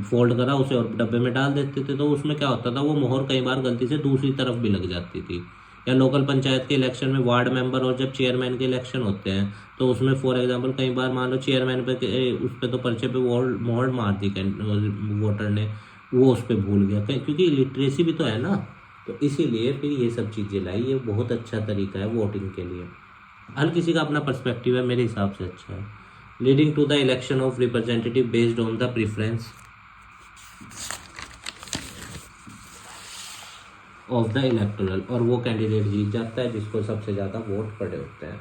A: फोल्ड करा उसे और डब्बे में डाल देते थे, तो उसमें क्या होता था, वो मोहर कई बार गलती से दूसरी तरफ भी लग जाती थी। या लोकल पंचायत के इलेक्शन में वार्ड मेंबर और जब चेयरमैन के इलेक्शन होते हैं तो उसमें फॉर एग्जांपल कई बार मान लो चेयरमैन पे उस पर तो पर्चे पे मोहर मार दी वोटर ने, वो उस पर भूल गया क्योंकि लिटरेसी भी तो है ना, तो इसीलिए फिर ये सब चीज़ें लाई, ये बहुत अच्छा तरीका है वोटिंग के लिए। हर किसी का अपना पर्सपेक्टिव है, मेरे हिसाब से अच्छा है। Leading to the election of representative based on the preference of the electoral, और वो कैंडिडेट जीत जाता है जिसको सबसे ज़्यादा वोट पड़े होते हैं।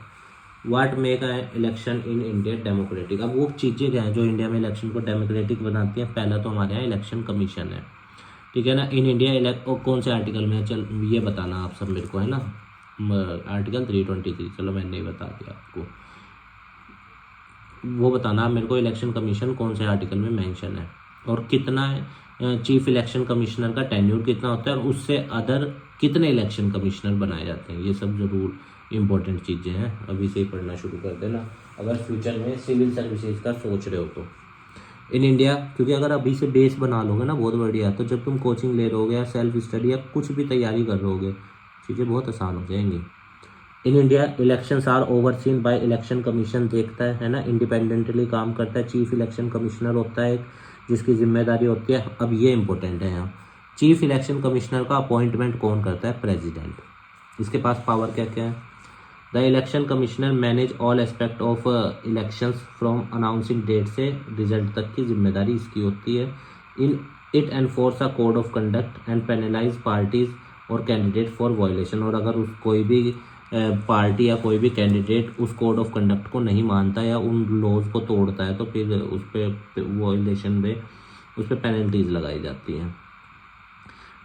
A: वाट make a election in India democratic, अब वो चीज़ें क्या हैं जो इंडिया में इलेक्शन को डेमोक्रेटिक बनाती हैं। पहला तो हमारे यहाँ इलेक्शन कमीशन है, ठीक है ना, इन इंडिया कौन से आर्टिकल में है, चल ये बताना आप सब मेरे को, है ना, आर्टिकल 323, चलो मैंने नहीं बता दिया आपको, वो बताना आप मेरे को इलेक्शन कमीशन कौन से आर्टिकल में मेंशन है, और कितना चीफ इलेक्शन कमिश्नर का टेन्यूर कितना होता है, और उससे अदर कितने इलेक्शन कमिश्नर बनाए जाते हैं। ये सब ज़रूर इंपॉर्टेंट चीज़ें हैं, अभी से ही पढ़ना शुरू कर देना अगर फ्यूचर में सिविल सर्विसेज का सोच रहे हो तो। इन इंडिया, क्योंकि अगर अभी से बेस बना लोगे ना बहुत बढ़िया, तो जब तुम कोचिंग ले रहोगे या सेल्फ स्टडी या कुछ भी तैयारी कर रहोगे, चीज़ें बहुत आसान हो जाएंगी। In India elections are overseen by election commission, देखता है ना, इंडिपेंडेंटली काम करता है। चीफ इलेक्शन कमिश्नर होता है एक, जिसकी जिम्मेदारी होती है, अब ये इंपॉर्टेंट है यहाँ, चीफ इलेक्शन कमिश्नर का अपॉइंटमेंट कौन करता है, प्रेसिडेंट। इसके पास पावर क्या क्या है, the election commissioner manage all aspect of elections from announcing date से रिजल्ट तक की जिम्मेदारी इसकी होती है। In it enforce a code of conduct and penalise parties और कैंडिडेट फॉर वायलेशन, और अगर उस कोई भी पार्टी या कोई भी कैंडिडेट उस कोड ऑफ कंडक्ट को नहीं मानता या उन लॉज को तोड़ता है तो फिर उस पर वायलेशन में उस पर पेनल्टीज लगाई जाती हैं।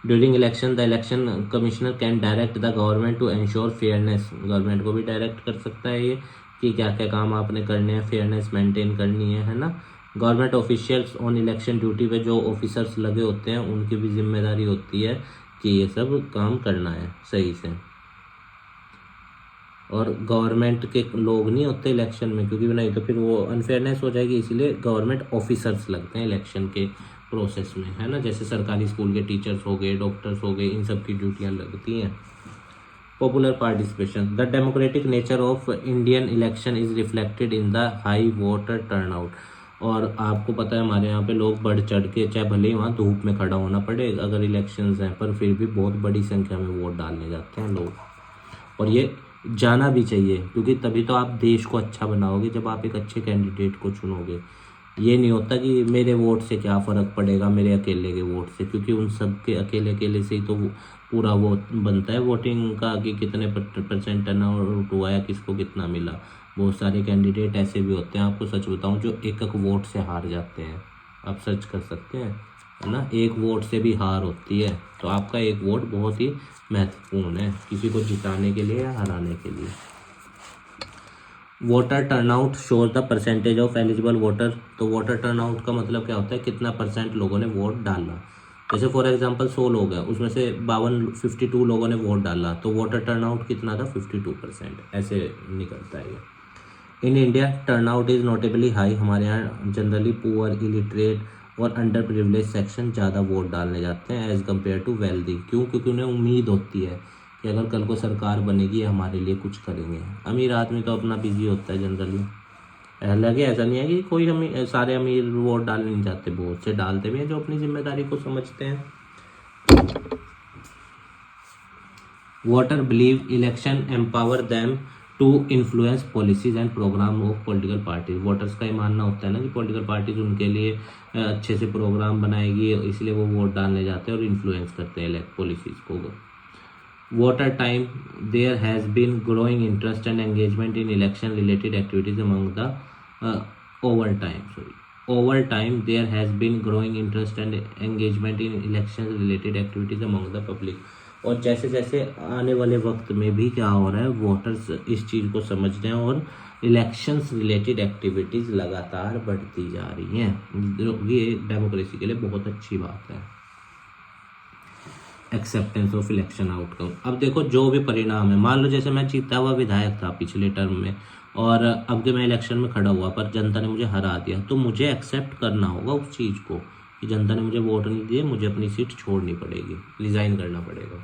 A: During election the election commissioner can direct the government to ensure fairness, government को भी डायरेक्ट कर सकता है ये कि क्या क्या काम आपने करने हैं, फेयरनेस मेंटेन करनी है ना। Government officials on election duty पे जो ऑफिसर्स लगे होते हैं उनकी भी जिम्मेदारी होती है कि ये सब काम करना है सही से। और गवर्नमेंट के लोग नहीं होते इलेक्शन में, क्योंकि नहीं तो फिर वो अनफेयरनेस हो जाएगी, इसीलिए गवर्नमेंट ऑफिसर्स लगते हैं इलेक्शन के प्रोसेस में, है ना। जैसे सरकारी स्कूल के टीचर्स हो गए, डॉक्टर्स हो गए, इन सब की ड्यूटियाँ लगती हैं। Popular participation, the democratic nature of Indian election is reflected in the high voter turnout. और आपको पता है हमारे यहाँ पे लोग बढ़ चढ़ के, चाहे भले ही वहाँ धूप में खड़ा होना पड़े अगर इलेक्शंस हैं, पर फिर भी बहुत बड़ी संख्या में वोट डालने जाते हैं लोग। और ये जाना भी चाहिए, क्योंकि तभी तो आप देश को अच्छा बनाओगे जब आप एक अच्छे कैंडिडेट को चुनोगे। ये नहीं होता कि मेरे वोट से क्या फ़र्क पड़ेगा मेरे अकेले के वोट से, क्योंकि उन सब के अकेले अकेले से ही तो पूरा वो बनता है वोटिंग का कि कितने परसेंट टर्नआउट हुआ या किसको कितना मिला। बहुत सारे कैंडिडेट ऐसे भी होते हैं, आपको सच बताऊं, जो एक एक वोट से हार जाते हैं। आप सर्च कर सकते हैं, है ना। एक वोट से भी हार होती है, तो आपका एक वोट बहुत ही महत्वपूर्ण है किसी को जिताने के लिए या हराने के लिए। Voter turnout shows the percentage of eligible voter. तो वोटर टर्नआउट का मतलब क्या होता है, कितना परसेंट लोगों ने वोट डाला। जैसे फॉर एग्जांपल 100 लोग हैं, उसमें से 52 लोगों ने वोट डाला, तो वोटर टर्नआउट कितना था, 52%, ऐसे निकलता है ये। In India turnout is notably high, हमारे यहाँ जनरली पुअर, इलिटरेट और अंडर प्रिविलेज सेक्शन ज़्यादा वोट डालने जाते हैं एज़ कम्पेयर टू वेल्दी। क्यों? क्योंकि उन्हें उम्मीद होती है कि अगर कल को सरकार बनेगी ये हमारे लिए कुछ करेंगे। अमीर आदमी तो अपना बिजी होता है जनरली। हालांकि ऐसा नहीं है कि कोई हम सारे अमीर वोट डालने नहीं चाहते, बहुत से डालते भी हैं जो अपनी जिम्मेदारी को समझते हैं। Voter believe election empower them to influence policies and program of political parties. Voters का ये मानना होता है ना कि पॉलिटिकल पार्टीज उनके लिए अच्छे से प्रोग्राम बनाएगी, इसलिए वो वोट डालने जाते हैं और इन्फ्लुएंस करते हैं पॉलिसीज को। Water time, there has been growing interest and engagement in election related activities among the over time there has been growing interest and engagement in election related activities among the public। और जैसे जैसे आने वाले वक्त में भी क्या हो रहा है, वोटर्स इस चीज़ को समझ रहे हैं और इलेक्शंस रिलेटेड एक्टिविटीज़ लगातार बढ़ती जा रही हैं। ये डेमोक्रेसी के लिए बहुत अच्छी बात है। Acceptance of election outcome. अब देखो जो भी परिणाम है, मान लो जैसे मैं जीता हुआ विधायक था पिछले टर्म में और अब के मैं इलेक्शन में खड़ा हुआ पर जनता ने मुझे हरा दिया, तो मुझे एक्सेप्ट करना होगा उस चीज़ को कि जनता ने मुझे वोट नहीं दिए, मुझे अपनी सीट छोड़नी पड़ेगी, रिजाइन करना पड़ेगा।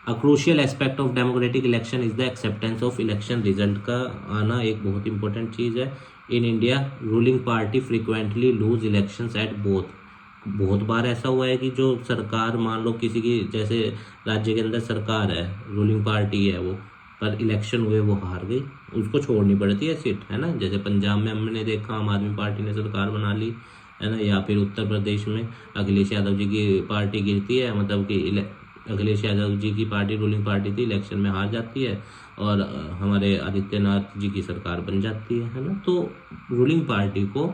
A: A crucial aspect of democratic election is the acceptance of election result का आना एक बहुत इंपॉर्टेंट चीज़ है। In India ruling party frequently lose elections at both. बहुत बार ऐसा हुआ है कि जो सरकार, मान लो किसी की, जैसे राज्य के अंदर सरकार है, रूलिंग पार्टी है वो, पर इलेक्शन हुए वो हार गई, उसको छोड़नी पड़ती है सीट, है ना। जैसे पंजाब में हमने देखा आम आदमी पार्टी ने सरकार बना ली, है ना। या फिर उत्तर प्रदेश में अखिलेश यादव जी की पार्टी गिरती है, मतलब कि अखिलेश यादव जी की पार्टी रूलिंग पार्टी थी, इलेक्शन में हार जाती है और हमारे आदित्यनाथ जी की सरकार बन जाती है ना। तो रूलिंग पार्टी को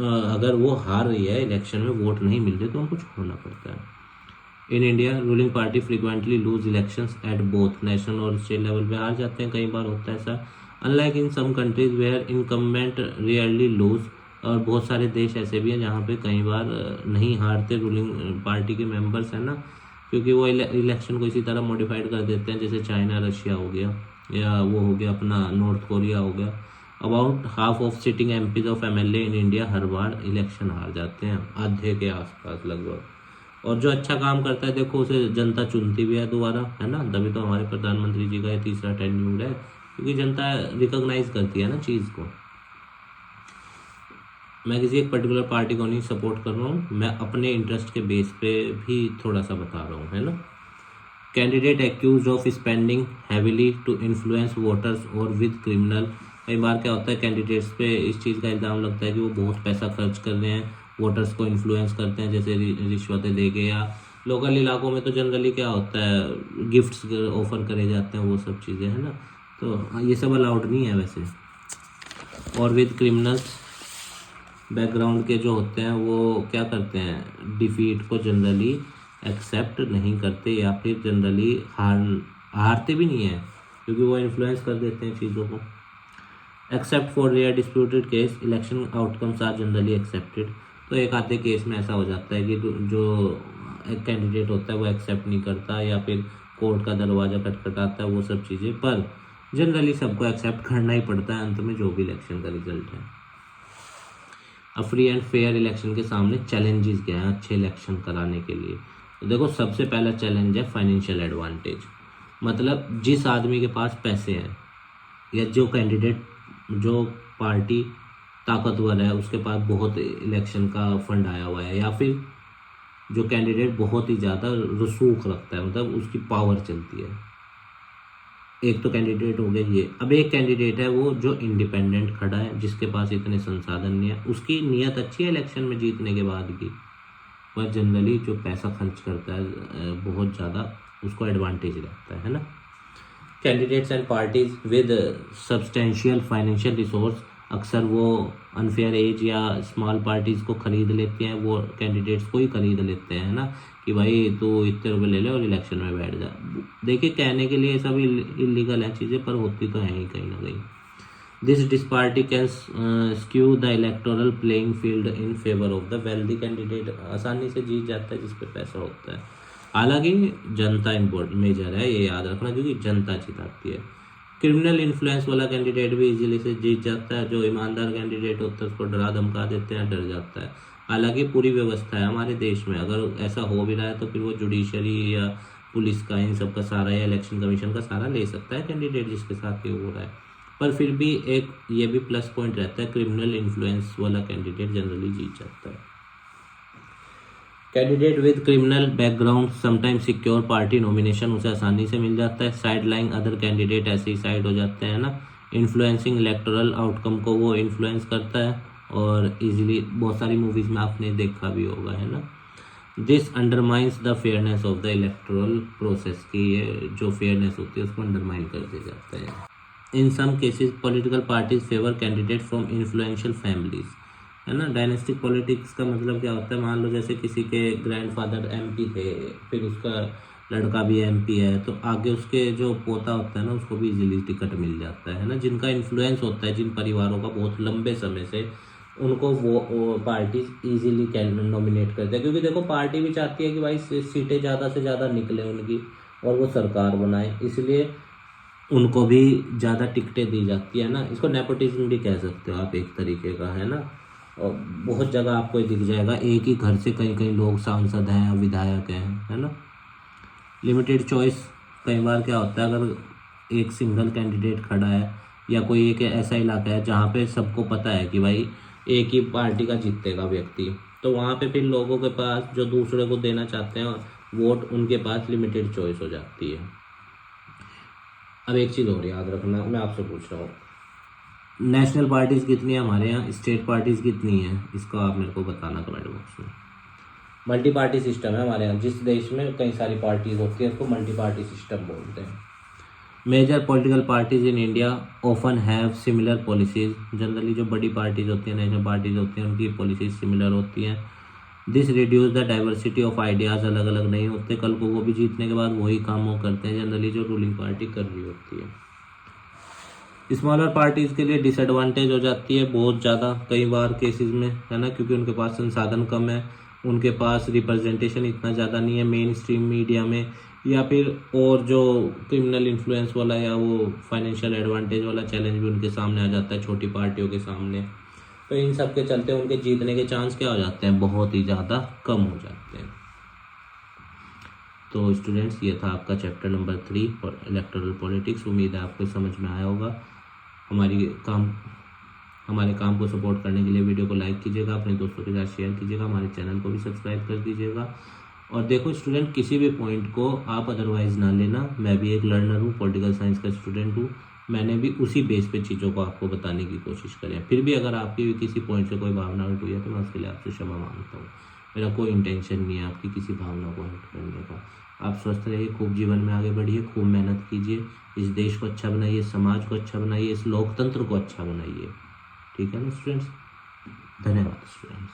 A: अगर वो हार रही है, इलेक्शन में वोट नहीं मिल रहे, तो उनको छोड़ना पड़ता है। In India ruling party frequently lose elections at both national और स्टेट लेवल पे हार जाते हैं, कई बार होता है ऐसा। Unlike in some countries where incumbent rarely lose. और बहुत सारे देश ऐसे भी हैं जहाँ पे कई बार नहीं हारते रूलिंग पार्टी के मेंबर्स, है ना, क्योंकि वो इलेक्शन को इसी तरह मॉडिफाइड कर देते हैं, जैसे चाइना, रशिया हो गया, या वो हो गया अपना नॉर्थ कोरिया हो गया। About half of sitting MPs of MLA in India her bar election हार जाते हैं, आधे के आसपास लगभग। और जो अच्छा काम करता है देखो उसे जनता चुनती भी है दोबारा, है ना। तभी तो हमारे प्रधानमंत्री जी का ये तीसरा टेन्यूर है, क्योंकि जनता रिकॉग्नाइज करती है ना चीज़ को। मैं किसी एक पर्टिकुलर पार्टी को नहीं सपोर्ट कर रहा हूँ, मैं अपने इंटरेस्ट के बेस पे भी थोड़ा सा बता रहा हूँ, है ना। Candidate accuse of spending heavily to influence voters और विद क्रिमिनल। कई बार क्या होता है, कैंडिडेट्स पे इस चीज़ का इल्ज़ाम लगता है कि वो बहुत पैसा खर्च कर रहे हैं, वोटर्स को इन्फ्लुएंस करते हैं, जैसे रिश्वतें दे के, या लोकल इलाकों में तो जनरली क्या होता है, गिफ्ट्स ऑफर करे जाते हैं, वो सब चीज़ें, है ना। तो ये सब अलाउड नहीं है वैसे। और विद क्रिमिनल्स बैकग्राउंड के जो होते हैं वो क्या करते हैं, डिफीट को जनरली एक्सेप्ट नहीं करते या फिर जनरली हारते भी नहीं है, क्योंकि वो इन्फ्लुएंस कर देते हैं चीज़ों को। Except for rare disputed case election outcomes are generally accepted. तो एक आधे केस में ऐसा हो जाता है कि जो एक कैंडिडेट होता है वो एक्सेप्ट नहीं करता या फिर कोर्ट का दरवाज़ा खटखटाता है, वो सब चीज़ें, पर जनरली सबको एक्सेप्ट करना ही पड़ता है अंत में जो भी इलेक्शन का रिजल्ट है। अब फ्री एंड फेयर इलेक्शन के सामने चैलेंजेस क्या हैं अच्छे इलेक्शन कराने के लिए? तो देखो, सबसे पहला चैलेंज है फाइनेंशियल एडवांटेज। मतलब जिस आदमी के पास पैसे हैं या जो कैंडिडेट, जो पार्टी ताकतवर है, उसके पास बहुत इलेक्शन का फंड आया हुआ है, या फिर जो कैंडिडेट बहुत ही ज़्यादा रसूख रखता है, मतलब उसकी पावर चलती है। एक तो कैंडिडेट हो गया ये। अब एक कैंडिडेट है वो जो इंडिपेंडेंट खड़ा है, जिसके पास इतने संसाधन नहीं है, उसकी नीयत अच्छी है इलेक्शन में जीतने के बाद की, पर जनरली जो पैसा खर्च करता है बहुत ज़्यादा, उसको एडवांटेज रहता है ना। Candidates and parties with substantial financial resource अक्सर वो अनफेयर एज या स्मॉल पार्टीज़ को ख़रीद लेते हैं, वो कैंडिडेट्स को ही खरीद लेते हैं ना, कि भाई तू इतने रुपये ले ले और इलेक्शन में बैठ जा। देखिए, कहने के लिए सब इलीगल हैं चीज़ें, पर होती तो हैं ही कहीं ना कहीं। This disparity can skew the electoral playing field in favour of the wealthy candidate. आसानी से जीत जाता है जिस पे पैसा होता है। हालांकि जनता इम्पोर्ट मेजर है, ये याद रखना, क्योंकि जनता जिताती है। क्रिमिनल इन्फ्लुएंस वाला कैंडिडेट भी इजीली से जीत जाता है। जो ईमानदार कैंडिडेट होता है उसको डरा धमका देते हैं, डर जाता है। हालांकि पूरी व्यवस्था है हमारे देश में, अगर ऐसा हो भी रहा है तो फिर वो जुडिशरी या पुलिस का, इन सब का सारा, या इलेक्शन कमीशन का सारा ले सकता है कैंडिडेट जिसके साथ ये हो रहा है। पर फिर भी एक ये भी प्लस पॉइंट रहता है, क्रिमिनल इन्फ्लुएंस वाला कैंडिडेट जनरली जीत जाता है। Candidate with criminal background sometimes secure party nomination, उसे आसानी से मिल जाता है। साइड लाइन अदर कैंडिडेट ऐसे ही साइड हो जाते हैं ना। इन्फ्लुएंसिंग इलेक्टोरल आउटकम को वो इन्फ्लुएंस करता है, और इजीली बहुत सारी मूवीज़ में आपने देखा भी होगा, है ना। This undermines the fairness of the electoral process, की ये जो फेयरनेस होती है उसको अंडरमाइन कर दिया जाता है। In some cases political parties favour candidate from influential families, है ना। डायनेस्टिक पॉलिटिक्स का मतलब क्या होता है? मान लो जैसे किसी के ग्रैंडफादर एमपी थे, फिर उसका लड़का भी एमपी है, तो आगे उसके जो पोता होता है ना, उसको भी इजीली टिकट मिल जाता है ना। जिनका इन्फ्लुएंस होता है, जिन परिवारों का बहुत लंबे समय से, उनको वो पार्टी इजीली नॉमिनेट करते हैं, क्योंकि देखो पार्टी भी चाहती है कि भाई सीटें ज़्यादा से ज़्यादा निकले उनकी और वो सरकार बनाए, इसलिए उनको भी ज़्यादा टिकटें दी जाती है ना। इसको नेपोटिज्म भी कह सकते हो आप एक तरीके का, है ना। और बहुत जगह आपको ये दिख जाएगा, एक ही घर से कई कई लोग सांसद हैं, विधायक हैं, है ना। लिमिटेड चॉइस, कई बार क्या होता है, अगर एक सिंगल कैंडिडेट खड़ा है या कोई एक ऐसा इलाका है जहाँ पे सबको पता है कि भाई एक ही पार्टी का जीतेगा व्यक्ति, तो वहाँ पे फिर लोगों के पास जो दूसरे को देना चाहते हैं वोट, उनके पास लिमिटेड चॉइस हो जाती है। अब एक चीज़ और याद रखना, मैं आपसे पूछ रहा हूँ, नेशनल पार्टीज़ कितनी है हमारे यहाँ, स्टेट पार्टीज़ कितनी है, इसको आप मेरे को बताना कमेंट बॉक्स में। मल्टी पार्टी सिस्टम है हमारे यहाँ, जिस देश में कई सारी पार्टीज़ होती है उसको मल्टी पार्टी सिस्टम बोलते हैं। Major political parties in India often have similar policies, generally जो बड़ी पार्टीज होती हैं, नेशनल पार्टीज होती हैं, उनकी पॉलिसीज सिमिलर होती हैं। This reduce the diversity of ideas, अलग अलग नहीं होते, कल को वो भी जीतने के बाद वही काम वो करते हैं जनरली जो रूलिंग पार्टी कर रही होती है। स्मॉलर पार्टीज़ के लिए डिसएडवांटेज हो जाती है बहुत ज़्यादा कई बार केसेस में, है ना, क्योंकि उनके पास संसाधन कम है, उनके पास रिप्रेजेंटेशन इतना ज़्यादा नहीं है मेन स्ट्रीम मीडिया में, या फिर और जो क्रिमिनल इन्फ्लुएंस वाला या वो फाइनेंशियल एडवांटेज वाला चैलेंज भी उनके सामने आ जाता है छोटी पार्टियों के सामने। तो इन सब के चलते उनके जीतने के चांस क्या हो जाते हैं, बहुत ही ज़्यादा कम हो जाते हैं। तो स्टूडेंट्स, ये था आपका चैप्टर नंबर 3 और इलेक्टोरल पॉलिटिक्स। उम्मीद है आपको समझ में आया होगा। हमारे काम को सपोर्ट करने के लिए वीडियो को लाइक कीजिएगा, अपने दोस्तों के साथ शेयर कीजिएगा, हमारे चैनल को भी सब्सक्राइब कर दीजिएगा। और देखो स्टूडेंट, किसी भी पॉइंट को आप अदरवाइज ना लेना, मैं भी एक लर्नर हूँ, पॉलिटिकल साइंस का स्टूडेंट हूँ, मैंने भी उसी बेस पे चीज़ों को आपको बताने की कोशिश करें। फिर भी अगर आपकी भी किसी पॉइंट से कोई भावना हर्ट हुई है तो मैं उसके लिए आपसे क्षमा मांगता हूँ। मेरा कोई इंटेंशन नहीं है आपकी किसी भावना को हर्ट करने का। आप स्वस्थ रहिए, खूब जीवन में आगे बढ़िए, खूब मेहनत कीजिए, इस देश को अच्छा बनाइए, समाज को अच्छा बनाइए, इस लोकतंत्र को अच्छा बनाइए। ठीक है ना स्टूडेंट्स, धन्यवाद स्टूडेंट्स।